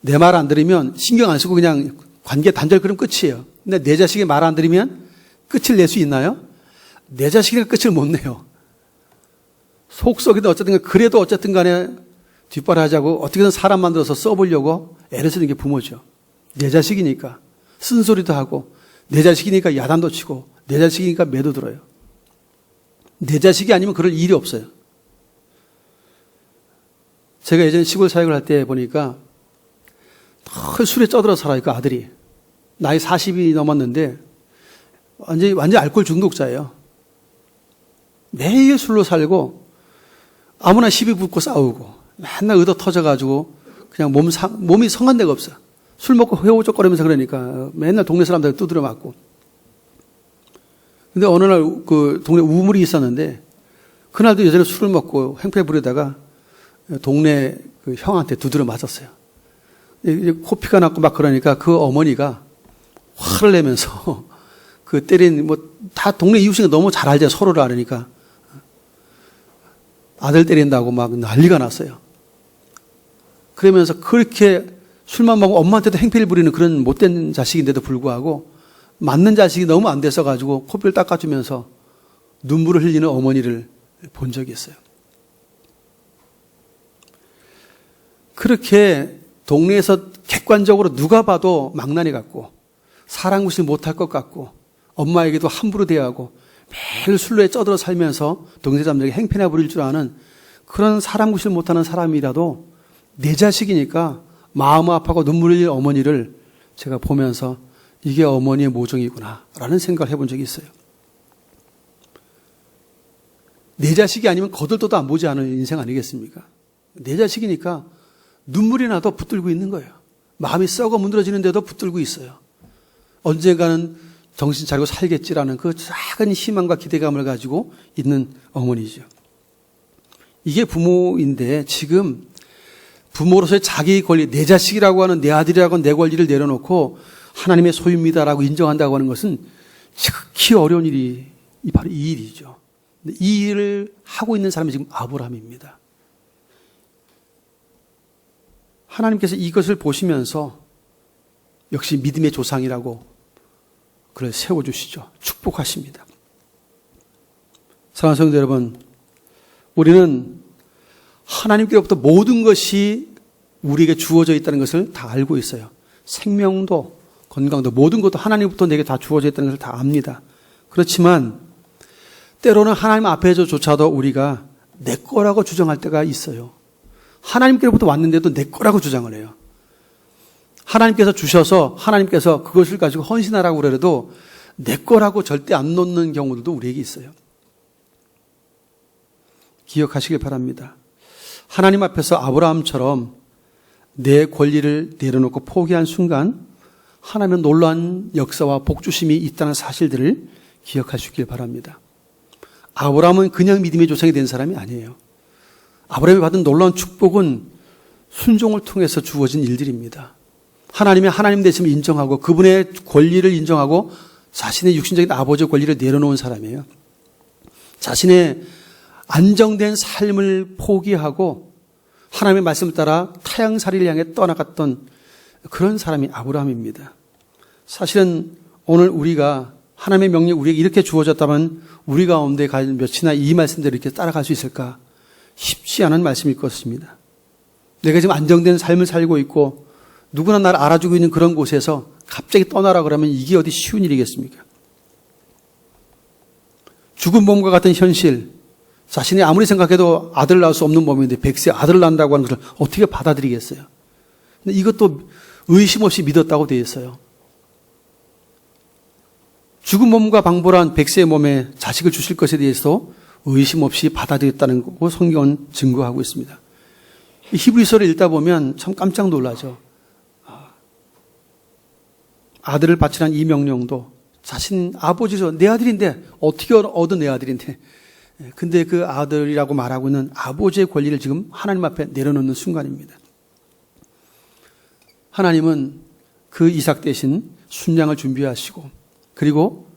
내 말 안 들으면 신경 안 쓰고 그냥 관계 단절 그럼 끝이에요. 근데 내 자식이 말 안 들으면 끝을 낼 수 있나요? 내 자식이니까 끝을 못 내요. 속썩이든 어쨌든 그래도 어쨌든 간에 뒷바라지하고 어떻게든 사람 만들어서 써보려고 애를 쓰는 게 부모죠. 내 자식이니까 쓴소리도 하고 내 자식이니까 야단도 치고 내 자식이니까 매도 들어요. 내 자식이 아니면 그럴 일이 없어요. 제가 예전에 시골 사역을 할 때 보니까 술에 쪄들어 살아요. 그 아들이. 나이 40이 넘었는데 완전 알코올 중독자예요. 매일 술로 살고 아무나 시비 붙고 싸우고 맨날 의도 터져가지고 그냥 몸이 성한 데가 없어. 술 먹고 회오적거리면서 그러니까 맨날 동네 사람들 두드려 맞고. 근데 어느 날 그 동네 우물이 있었는데 그날도 여전히 술을 먹고 행패 부리다가 동네 그 형한테 두드려 맞았어요. 코피가 났고 막 그러니까 그 어머니가 화를 내면서 그 때린 다 동네 이웃이니까 너무 잘 알죠. 서로를 아니까. 아들 때린다고 막 난리가 났어요. 그러면서 그렇게 술만 먹고 엄마한테도 행패를 부리는 그런 못된 자식인데도 불구하고 맞는 자식이 너무 안 돼서 가지고 코피를 닦아주면서 눈물을 흘리는 어머니를 본 적이 있어요. 그렇게 동네에서 객관적으로 누가 봐도 망나니 같고 사랑구실 못할 것 같고 엄마에게도 함부로 대하고 매일 술로에 쩌들어 살면서 동생자매에게 행패나 부릴 줄 아는 그런 사람 구실 못하는 사람이라도 내 자식이니까 마음 아파하고 눈물 흘릴 어머니를 제가 보면서 이게 어머니의 모종이구나 라는 생각을 해본 적이 있어요. 내 자식이 아니면 거들떠도 안 보지 않을 인생 아니겠습니까? 내 자식이니까 눈물이 나도 붙들고 있는 거예요. 마음이 썩어 문드러지는데도 붙들고 있어요. 언젠가는 정신 차리고 살겠지라는 그 작은 희망과 기대감을 가지고 있는 어머니죠. 이게 부모인데 지금 부모로서의 자기 권리, 내 자식이라고 하는 내 아들이라고 하는 내 권리를 내려놓고 하나님의 소유입니다라고 인정한다고 하는 것은 극히 어려운 일이 바로 이 일이죠. 이 일을 하고 있는 사람이 지금 아브라함입니다. 하나님께서 이것을 보시면서 역시 믿음의 조상이라고 그를 세워주시죠. 축복하십니다. 사랑하는 성도 여러분, 우리는 하나님께로부터 모든 것이 우리에게 주어져 있다는 것을 다 알고 있어요. 생명도 건강도 모든 것도 하나님부터 내게 다 주어져 있다는 것을 다 압니다. 그렇지만 때로는 하나님 앞에서조차도 우리가 내 거라고 주장할 때가 있어요. 하나님께로부터 왔는데도 내 거라고 주장을 해요. 하나님께서 주셔서 하나님께서 그것을 가지고 헌신하라고 그래도 내 거라고 절대 안 놓는 경우들도 우리에게 있어요. 기억하시길 바랍니다. 하나님 앞에서 아브라함처럼 내 권리를 내려놓고 포기한 순간 하나님은 놀라운 역사와 복주심이 있다는 사실들을 기억하시길 바랍니다. 아브라함은 그냥 믿음의 조상이 된 사람이 아니에요. 아브라함이 받은 놀라운 축복은 순종을 통해서 주어진 일들입니다. 하나님의 하나님 되심을 인정하고 그분의 권리를 인정하고 자신의 육신적인 아버지의 권리를 내려놓은 사람이에요. 자신의 안정된 삶을 포기하고 하나님의 말씀을 따라 타향살이를 향해 떠나갔던 그런 사람이 아브라함입니다. 사실은 오늘 우리가 하나님의 명령 우리에게 이렇게 주어졌다면 우리 가운데 과연 몇이나 이 말씀대로 이렇게 따라갈 수 있을까? 쉽지 않은 말씀일 것입니다. 내가 지금 안정된 삶을 살고 있고 누구나 나를 알아주고 있는 그런 곳에서 갑자기 떠나라 그러면 이게 어디 쉬운 일이겠습니까? 죽은 몸과 같은 현실, 자신이 아무리 생각해도 아들을 낳을 수 없는 몸인데 100세 아들을 낳는다고 하는 것을 어떻게 받아들이겠어요? 근데 이것도 의심 없이 믿었다고 되어 있어요. 죽은 몸과 방불한 100세의 몸에 자식을 주실 것에 대해서 의심 없이 받아들였다는 거고 성경은 증거하고 있습니다. 히브리서를 읽다 보면 참 깜짝 놀라죠. 아들을 바치라는 이 명령도 자신 아버지로 내 아들인데 어떻게 얻은 내 아들인데 근데 그 아들이라고 말하고 있는 아버지의 권리를 지금 하나님 앞에 내려놓는 순간입니다. 하나님은 그 이삭 대신 순양을 준비하시고 그리고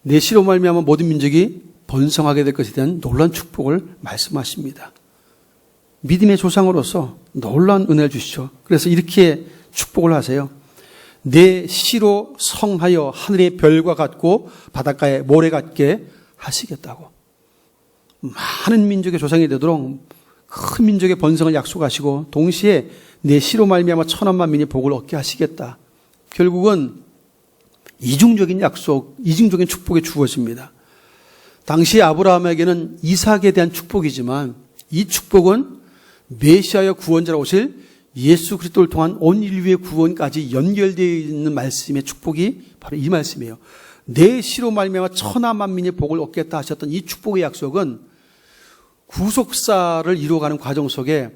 내 씨로 말미암아 모든 민족이 번성하게 될 것에 대한 놀라운 축복을 말씀하십니다. 믿음의 조상으로서 놀라운 은혜를 주시죠. 그래서 이렇게 축복을 하세요. 내 씨로 성하여 하늘의 별과 같고 바닷가의 모래 같게 하시겠다고. 많은 민족의 조상이 되도록 큰 민족의 번성을 약속하시고 동시에 내 씨로 말미암아 천한 만민이 복을 얻게 하시겠다. 결국은 이중적인 약속, 이중적인 축복이 주어집니다. 당시 아브라함에게는 이삭에 대한 축복이지만 이 축복은 메시아의 구원자로 오실 예수 그리스도를 통한 온 인류의 구원까지 연결되어 있는 말씀의 축복이 바로 이 말씀이에요. 내 씨로 말미암아 천하 만민이 복을 얻겠다 하셨던 이 축복의 약속은 구속사를 이루어가는 과정 속에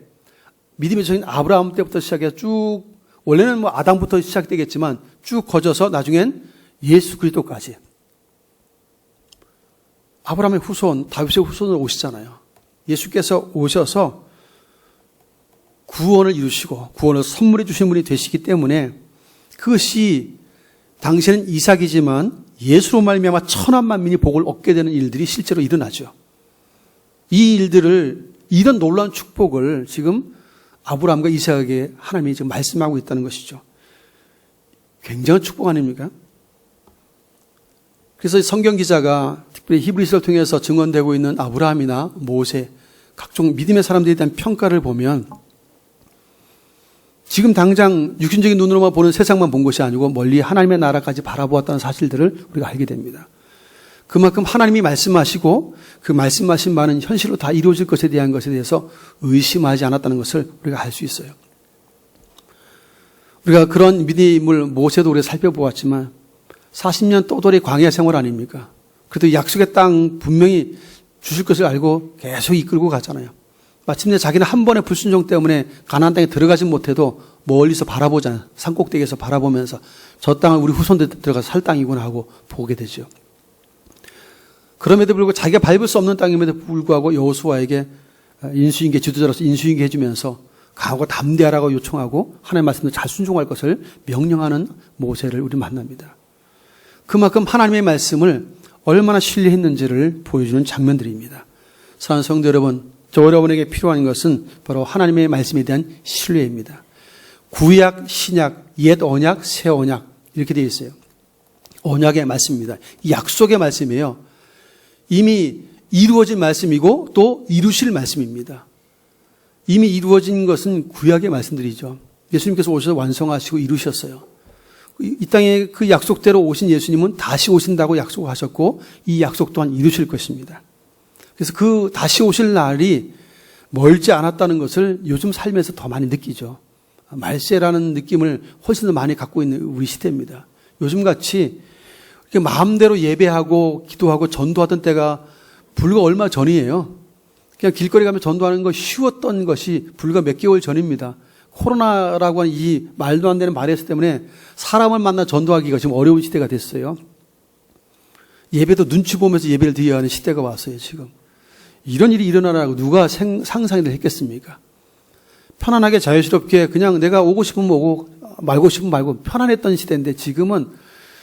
믿음의 조상인 아브라함 때부터 시작해서 쭉 원래는 아담부터 시작되겠지만 쭉 거져서 나중엔 예수 그리스도까지 아브라함의 후손 다윗의 후손으로 오시잖아요. 예수께서 오셔서 구원을 이루시고 구원을 선물해 주신 분이 되시기 때문에 그것이 당시에는 이삭이지만 예수로 말미암아 천한 만민이 복을 얻게 되는 일들이 실제로 일어나죠. 이 일들을 이런 놀라운 축복을 지금 아브라함과 이삭에게 하나님이 지금 말씀하고 있다는 것이죠. 굉장한 축복 아닙니까? 그래서 성경 기자가 특별히 히브리서를 통해서 증언되고 있는 아브라함이나 모세, 각종 믿음의 사람들에 대한 평가를 보면 지금 당장 육신적인 눈으로만 보는 세상만 본 것이 아니고 멀리 하나님의 나라까지 바라보았다는 사실들을 우리가 알게 됩니다. 그만큼 하나님이 말씀하시고 그 말씀하신 바는 현실로 다 이루어질 것에 대한 것에 대해서 의심하지 않았다는 것을 우리가 알 수 있어요. 우리가 그런 믿음을 모세도 오래 살펴보았지만 40년 떠돌이 광야 생활 아닙니까? 그래도 약속의 땅 분명히 주실 것을 알고 계속 이끌고 가잖아요. 마침내 자기는 한 번의 불순종 때문에 가나안 땅에 들어가지 못해도 멀리서 바라보잖아요. 산꼭대기에서 바라보면서 저 땅은 우리 후손들 들어가서 살 땅이구나 하고 보게 되죠. 그럼에도 불구하고 자기가 밟을 수 없는 땅임에도 불구하고 여호수아에게 인수인계 지도자로서 인수인계 해주면서 강하고 담대하라고 요청하고 하나님의 말씀을 잘 순종할 것을 명령하는 모세를 우리 만납니다. 그만큼 하나님의 말씀을 얼마나 신뢰했는지를 보여주는 장면들입니다. 사랑하는 성도 여러분, 저 여러분에게 필요한 것은 바로 하나님의 말씀에 대한 신뢰입니다. 구약, 신약, 옛 언약, 새 언약 이렇게 되어 있어요. 언약의 말씀입니다. 약속의 말씀이에요. 이미 이루어진 말씀이고 또 이루실 말씀입니다. 이미 이루어진 것은 구약의 말씀들이죠. 예수님께서 오셔서 완성하시고 이루셨어요. 이 땅에 그 약속대로 오신 예수님은 다시 오신다고 약속하셨고 이 약속 또한 이루실 것입니다. 그래서 그 다시 오실 날이 멀지 않았다는 것을 요즘 삶에서 더 많이 느끼죠. 말세라는 느낌을 훨씬 더 많이 갖고 있는 우리 시대입니다. 요즘같이 마음대로 예배하고 기도하고 전도하던 때가 불과 얼마 전이에요. 그냥 길거리 가면 전도하는 거 쉬웠던 것이 불과 몇 개월 전입니다. 코로나라고 하는 이 말도 안 되는 바이러스 때문에 사람을 만나 전도하기가 지금 어려운 시대가 됐어요. 예배도 눈치 보면서 예배를 드려야 하는 시대가 왔어요, 지금. 이런 일이 일어나라고 누가 상상을 했겠습니까? 편안하게 자유스럽게 그냥 내가 오고 싶으면 오고 말고 싶으면 말고 편안했던 시대인데 지금은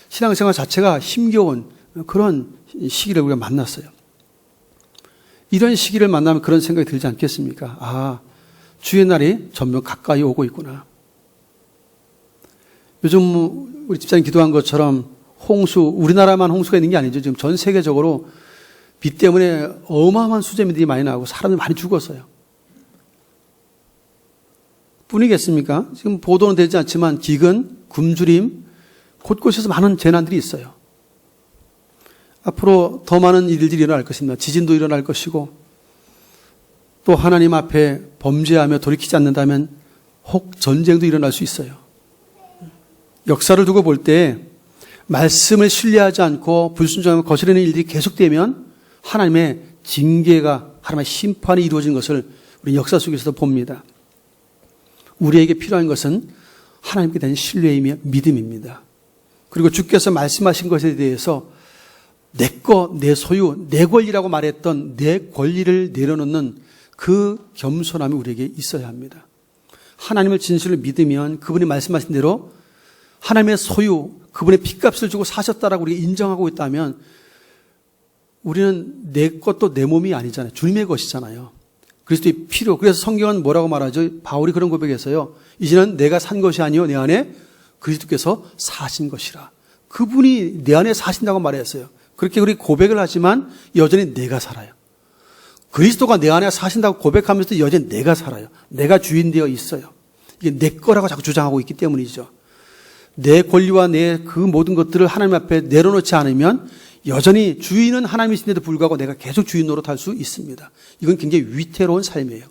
신앙생활 자체가 힘겨운 그런 시기를 우리가 만났어요. 이런 시기를 만나면 그런 생각이 들지 않겠습니까? 아, 주의 날이 점점 가까이 오고 있구나. 요즘 우리 집사님 기도한 것처럼 홍수, 우리나라만 홍수가 있는 게 아니죠. 지금 전 세계적으로 비 때문에 어마어마한 수재민들이 많이 나오고 사람들이 많이 죽었어요. 뿐이겠습니까? 지금 보도는 되지 않지만 기근, 굶주림, 곳곳에서 많은 재난들이 있어요. 앞으로 더 많은 일들이 일어날 것입니다. 지진도 일어날 것이고 또 하나님 앞에 범죄하며 돌이키지 않는다면 혹 전쟁도 일어날 수 있어요. 역사를 두고 볼 때 말씀을 신뢰하지 않고 불순종하며 거스르는 일들이 계속되면 하나님의 징계가, 하나님의 심판이 이루어진 것을 우리 역사 속에서도 봅니다. 우리에게 필요한 것은 하나님께 대한 신뢰이며 믿음입니다. 그리고 주께서 말씀하신 것에 대해서 내 것, 내 소유, 내 권리라고 말했던 내 권리를 내려놓는 그 겸손함이 우리에게 있어야 합니다. 하나님을 진실로 믿으면 그분이 말씀하신 대로 하나님의 소유, 그분의 핏값을 주고 사셨다라고 우리가 인정하고 있다면 우리는 내 것도 내 몸이 아니잖아요. 주님의 것이잖아요. 그리스도의 피로. 그래서 성경은 뭐라고 말하죠? 바울이 그런 고백에서요. 이제는 내가 산 것이 아니요 내 안에 그리스도께서 사신 것이라. 그분이 내 안에 사신다고 말했어요. 그렇게 우리 고백을 하지만 여전히 내가 살아요. 그리스도가 내 안에 사신다고 고백하면서 여전히 내가 살아요. 내가 주인 되어 있어요. 이게 내 거라고 자꾸 주장하고 있기 때문이죠. 내 권리와 내 그 모든 것들을 하나님 앞에 내려놓지 않으면 여전히 주인은 하나님이신데도 불구하고 내가 계속 주인 노릇할 수 있습니다. 이건 굉장히 위태로운 삶이에요.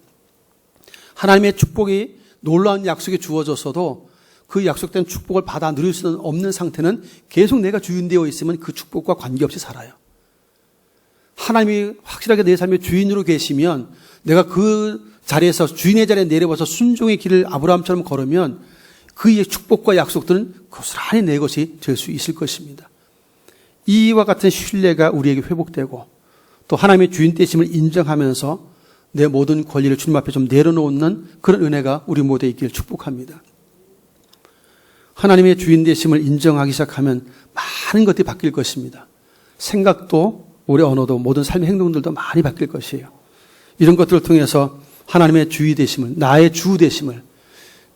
하나님의 축복이 놀라운 약속이 주어졌어도 그 약속된 축복을 받아 누릴 수는 없는 상태는 계속 내가 주인 되어 있으면 그 축복과 관계없이 살아요. 하나님이 확실하게 내 삶의 주인으로 계시면 내가 그 자리에서 주인의 자리에 내려와서 순종의 길을 아브라함처럼 걸으면 그의 축복과 약속들은 고스란히 내 것이 될 수 있을 것입니다. 이와 같은 신뢰가 우리에게 회복되고 또 하나님의 주인 되심을 인정하면서 내 모든 권리를 주님 앞에 좀 내려놓는 그런 은혜가 우리 모두에 있기를 축복합니다. 하나님의 주인 되심을 인정하기 시작하면 많은 것들이 바뀔 것입니다. 생각도 우리 언어도 모든 삶의 행동들도 많이 바뀔 것이에요. 이런 것들을 통해서 하나님의 주인 되심을, 나의 주 되심을,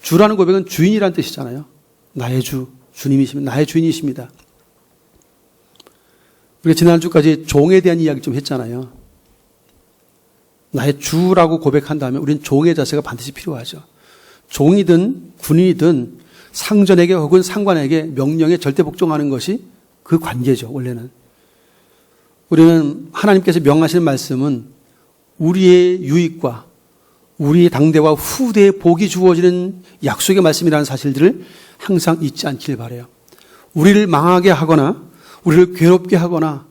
주라는 고백은 주인이라는 뜻이잖아요. 나의 주, 주님이십니다. 나의 주인이십니다. 우리가 지난주까지 종에 대한 이야기 좀 했잖아요. 나의 주라고 고백한 다음에 우리는 종의 자세가 반드시 필요하죠. 종이든 군인이든 상전에게 혹은 상관에게 명령에 절대 복종하는 것이 그 관계죠, 원래는. 우리는 하나님께서 명하시는 말씀은 우리의 유익과 우리의 당대와 후대의 복이 주어지는 약속의 말씀이라는 사실들을 항상 잊지 않길 바라요. 우리를 망하게 하거나 우리를 괴롭게 하거나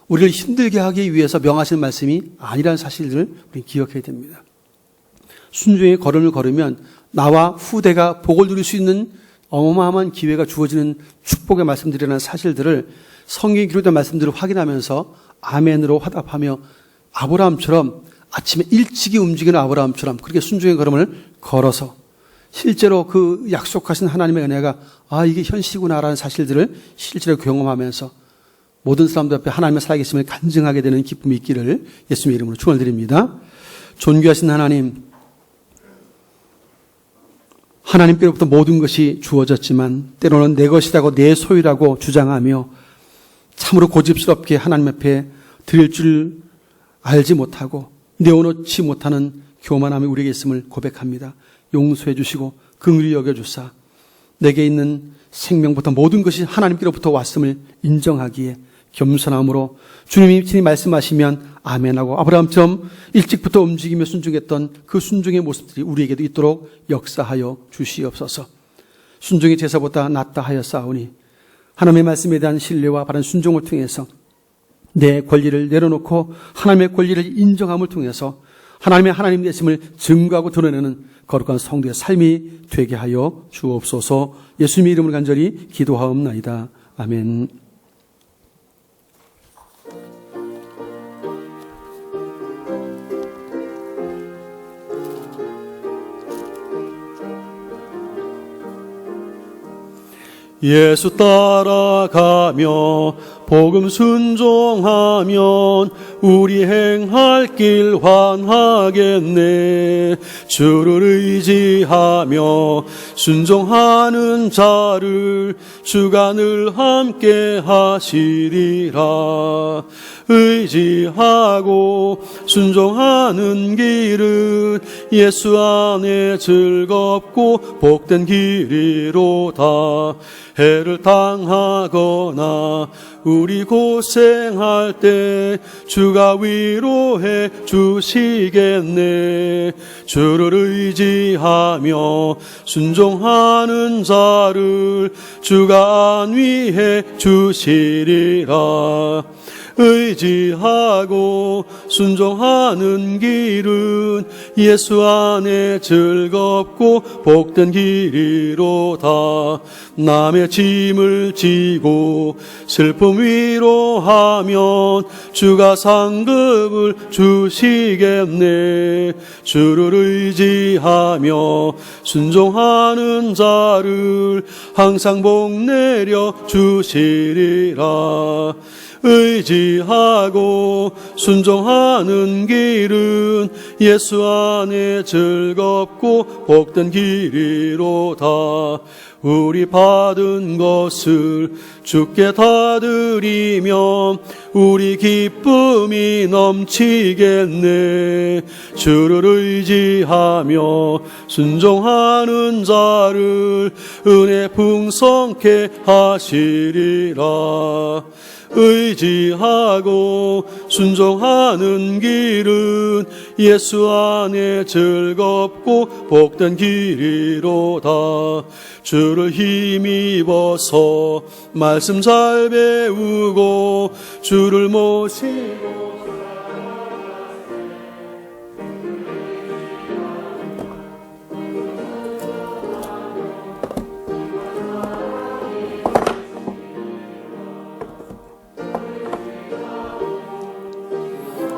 우리를 힘들게 하기 위해서 명하시는 말씀이 아니라는 사실들을 우리 기억해야 됩니다. 순종의 걸음을 걸으면 나와 후대가 복을 누릴 수 있는 어마어마한 기회가 주어지는 축복의 말씀들이라는 사실들을 성경에 기록된 말씀들을 확인하면서 아멘으로 화답하며 아브라함처럼 아침에 일찍이 움직이는 아브라함처럼 그렇게 순종의 걸음을 걸어서 실제로 그 약속하신 하나님의 은혜가 이게 현실이구나라는 사실들을 실제로 경험하면서 모든 사람들 앞에 하나님의 살아계심을 간증하게 되는 기쁨이 있기를 예수님의 이름으로 축원드립니다. 존귀하신 하나님께로부터 모든 것이 주어졌지만 때로는 내 것이라고 내 소유라고 주장하며 참으로 고집스럽게 하나님 앞에 드릴 줄 알지 못하고 내어놓지 못하는 교만함이 우리에게 있음을 고백합니다. 용서해 주시고 긍휼히 여겨주사 내게 있는 생명부터 모든 것이 하나님께로부터 왔음을 인정하기에 겸손함으로 주님이 친히 말씀하시면 아멘하고 아브라함처럼 일찍부터 움직이며 순종했던 그 순종의 모습들이 우리에게도 있도록 역사하여 주시옵소서. 순종의 제사보다 낫다 하였사오니 하나님의 말씀에 대한 신뢰와 바른 순종을 통해서 내 권리를 내려놓고 하나님의 권리를 인정함을 통해서 하나님의 하나님 되심을 증거하고 드러내는 거룩한 성도의 삶이 되게 하여 주옵소서. 예수님의 이름을 간절히 기도하옵나이다. 아멘. 예수 따라가며 복음 순종하면 우리 행할 길 환하겠네. 주를 의지하며 순종하는 자를 주가 늘 함께 하시리라. 의지하고 순종하는 길은 예수 안에 즐겁고 복된 길이로다. 해를 당하거나 우리 고생할 때 주가 위로해 주시겠네. 주를 의지하며 순종하는 자를 주가 안위해 주시리라. 의지하고 순종하는 길은 예수 안에 즐겁고 복된 길이로다. 남의 짐을 지고 슬픔 위로하면 주가 상급을 주시겠네. 주를 의지하며 순종하는 자를 항상 복 내려 주시리라. 의지하고 순종하는 길은 예수 안에 즐겁고 복된 길이로다. 우리 받은 것을 주께 다 드리면 우리 기쁨이 넘치겠네. 주를 의지하며 순종하는 자를 은혜 풍성케 하시리라. 의지하고 순종하는 길은 예수 안에 즐겁고 복된 길이로다. 주를 힘입어서 말씀 잘 배우고 주를 모시고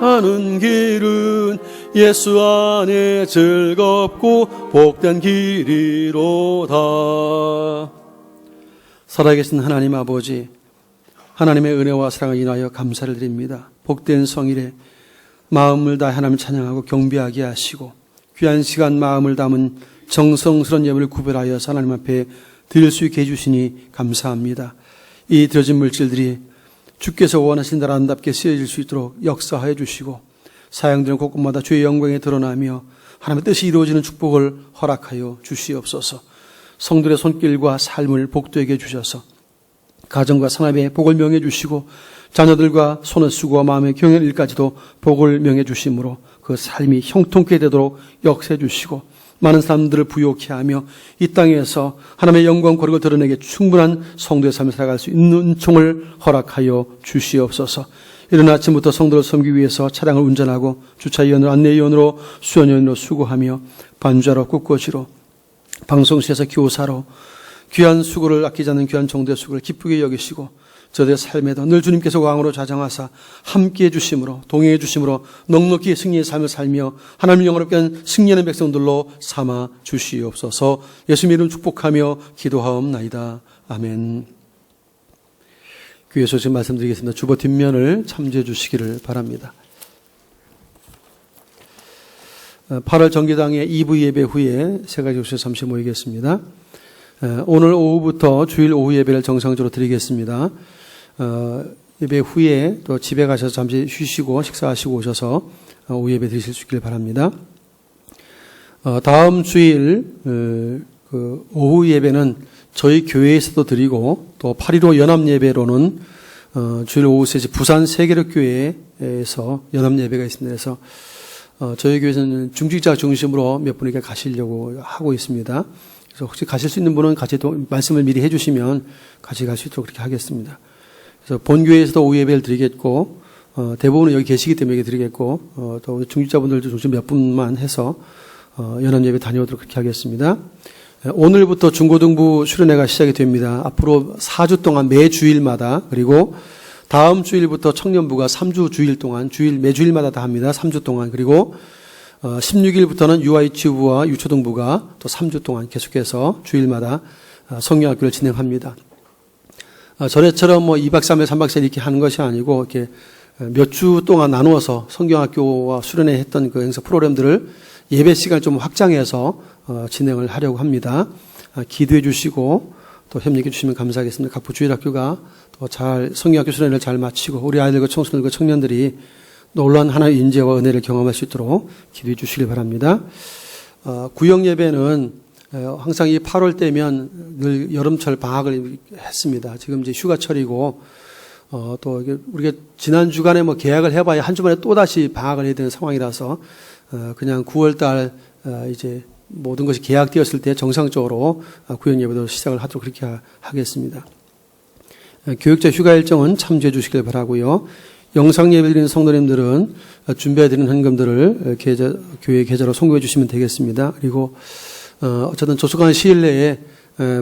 하는 길은 예수 안에 즐겁고 복된 길이로다. 살아계신 하나님 아버지, 하나님의 은혜와 사랑을 인하여 감사를 드립니다. 복된 성일에 마음을 다해 하나님을 찬양하고 경배하게 하시고 귀한 시간 마음을 담은 정성스러운 예물을 구별하여서 하나님 앞에 드릴 수 있게 해주시니 감사합니다. 이 드려진 물질들이 주께서 원하신 대로 아름답게 쓰여질 수 있도록 역사하여 주시고 사용되는 곳곳마다 주의 영광에 드러나며 하나님의 뜻이 이루어지는 축복을 허락하여 주시옵소서. 성들의 손길과 삶을 복되게 해주셔서 가정과 산업에 복을 명해 주시고 자녀들과 손을 쓰고 마음의 경영 일까지도 복을 명해 주심으로 그 삶이 형통케 되도록 역사해 주시고 많은 사람들을 부욕케 하며 이 땅에서 하나님의 영광 거룩을 드러내게 충분한 성도의 삶을 살아갈 수 있는 은총을 허락하여 주시옵소서. 이른 아침부터 성도를 섬기기 위해서 차량을 운전하고 주차위원으로 안내위원으로 수연위원으로 수고하며 반주하러 꽃꽂이로 방송실에서 교사로 귀한 수고를 아끼지 않는 귀한 정도의 수고를 기쁘게 여기시고 저들의 삶에도 늘 주님께서 왕으로 좌정하사 함께해 주심으로 동행해 주심으로 넉넉히 승리의 삶을 살며 하나님 영광을 위한 승리하는 백성들로 삼아 주시옵소서. 예수님 이름 축복하며 기도하옵나이다. 아멘. 교회 소식 말씀드리겠습니다. 주보 뒷면을 참조해 주시기를 바랍니다. 8월 정기당의 2부 예배 후에 세 가지 교실 잠시 모이겠습니다. 오늘 오후부터 주일 오후 예배를 정상적으로 드리겠습니다. 예배 후에 또 집에 가셔서 잠시 쉬시고 식사하시고 오셔서 오후 예배 드리실 수 있기를 바랍니다. 다음 주일 그 오후 예배는 저희 교회에서도 드리고 또 8.15 연합 예배로는 주일 오후 3시 부산 세계력교회에서 연합 예배가 있습니다. 그래서 저희 교회에서는 중직자 중심으로 몇 분에게 가시려고 하고 있습니다. 그래서 혹시 가실 수 있는 분은 같이 또 말씀을 미리 해주시면 같이 갈 수 있도록 그렇게 하겠습니다. 그래서 본교회에서도 오후 예배를 드리겠고 대부분은 여기 계시기 때문에 드리겠고 또 중직자분들도 중심 몇 분만 해서 연합 예배 다녀오도록 그렇게 하겠습니다. 오늘부터 중고등부 수련회가 시작이 됩니다. 앞으로 4주 동안 매 주일마다 그리고 다음 주일부터 청년부가 3주 주일 동안 매주일마다 다 합니다. 3주 동안 그리고 16일부터는 유아유치부와 유초등부가 또 3주 동안 계속해서 주일마다 성경학교를 진행합니다. 전에처럼 2박 3일, 3박 4일 이렇게 하는 것이 아니고 이렇게 몇 주 동안 나누어서 성경학교와 수련회 했던 그 행사 프로그램들을 예배 시간을 좀 확장해서 진행을 하려고 합니다. 기도해 주시고 또 협력해 주시면 감사하겠습니다. 각 부주일학교가 또 잘 성경학교 수련회를 잘 마치고 우리 아이들과 청소년들과 청년들이 놀라운 하나님의 인재와 은혜를 경험할 수 있도록 기도해 주시기 바랍니다. 구역 예배는 항상 이 8월 때면 늘 여름철 방학을 했습니다. 지금 이제 휴가철이고 또 우리가 지난 주간에 계약을 해봐야 한 주만에 또 다시 방학을 해야 되는 상황이라서 그냥 9월달 이제 모든 것이 계약되었을 때 정상적으로 구역 예배도 시작을 하도록 그렇게 하겠습니다. 교육자 휴가 일정은 참조해 주시길 바라고요. 영상 예배 드리는 성도님들은 준비해 드리는 헌금들을 교회 계좌로 송금해 주시면 되겠습니다. 그리고 어쨌든 조속한 시일 내에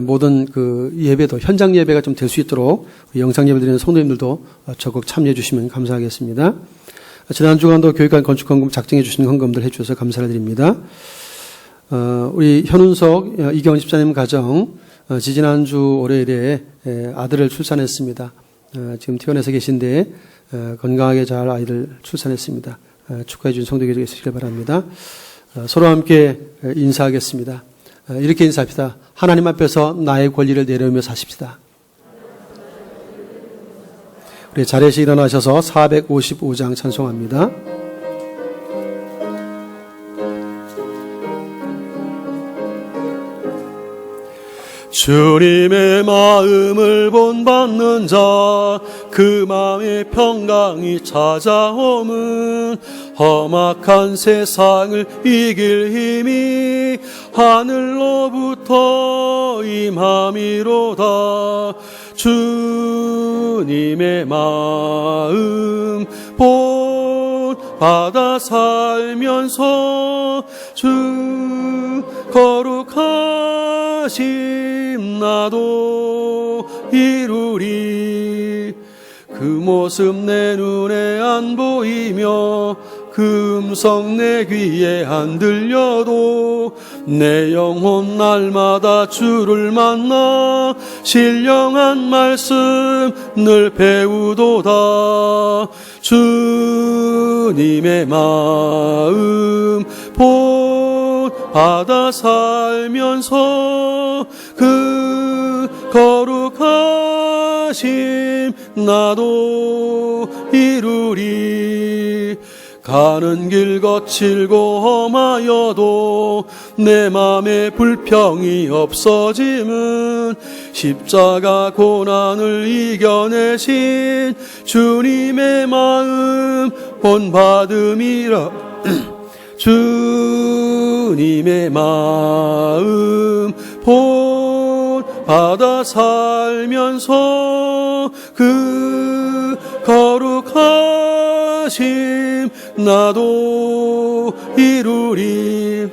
모든 그 예배도 현장 예배가 좀 될 수 있도록 영상 예배 드리는 성도님들도 적극 참여해 주시면 감사하겠습니다. 지난 주간도 교육관 건축 헌금 작정해 주시는 헌금들 해 주셔서 감사를 드립니다. 우리 현운석 이경원 집사님 가정 지지난주 월요일에 아들을 출산했습니다. 지금 퇴원해서 계신데 건강하게 잘 아이들 출산했습니다. 축하해 주신 성도님들 계시길 바랍니다. 서로 함께 인사하겠습니다. 이렇게 인사합시다. 하나님 앞에서 나의 권리를 내려오며 사십시다. 우리 자리에서 일어나셔서 455장 찬송합니다. 주님의 마음을 본받는 자 그 마음의 평강이 찾아옴은 험악한 세상을 이길 힘이 하늘로부터 임함이로다. 주님의 마음 본받아 살면서 주 거룩하심 나도 이루리. 그 모습 내 눈에 안 보이며 그 음성 내 귀에 안 들려도 내 영혼 날마다 주를 만나 신령한 말씀 늘 배우도다. 주님의 마음 본받아 살면서 그 거룩하심 나도 이루리. 가는 길 거칠고 험하여도 내 맘에 불평이 없어짐은 십자가 고난을 이겨내신 주님의 마음 본받음이라. 주님의 마음 본받아 살면서 그 거룩하심 나도 이루리.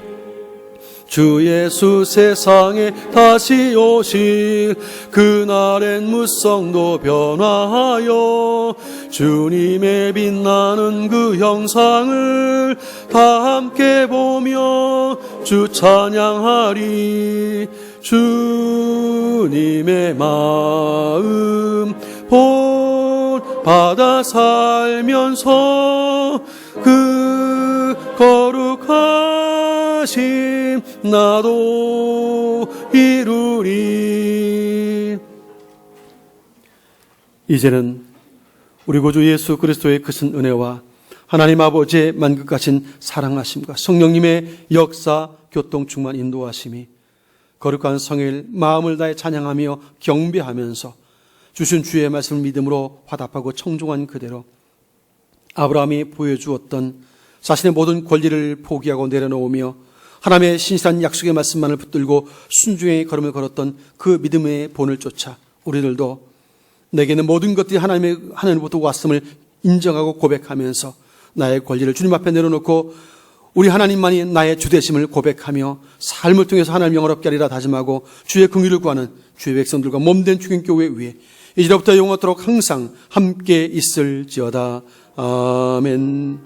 주 예수 세상에 다시 오실 그날엔 무성도 변화하여 주님의 빛나는 그 형상을 다 함께 보며 주 찬양하리. 주님의 마음 본받아 살면서 그 거룩하심 나도 이루리. 이제는 우리 구주 예수 그리스도의 크신 은혜와 하나님 아버지의 만극하신 사랑하심과 성령님의 역사, 교통, 충만, 인도하심이 거룩한 성일 마음을 다해 찬양하며 경배하면서 주신 주의 말씀을 믿음으로 화답하고 청종한 그대로 아브라함이 보여주었던 자신의 모든 권리를 포기하고 내려놓으며 하나님의 신실한 약속의 말씀만을 붙들고 순종의 걸음을 걸었던 그 믿음의 본을 쫓아 우리들도 내게는 모든 것들이 하나님으로부터 왔음을 인정하고 고백하면서 나의 권리를 주님 앞에 내려놓고 우리 하나님만이 나의 주되심을 고백하며 삶을 통해서 하나님 영화롭게 하리라 다짐하고 주의 긍휼을 구하는 주의 백성들과 몸된 주님교회 위에 이제부터 영원토록 항상 함께 있을지어다. 아멘.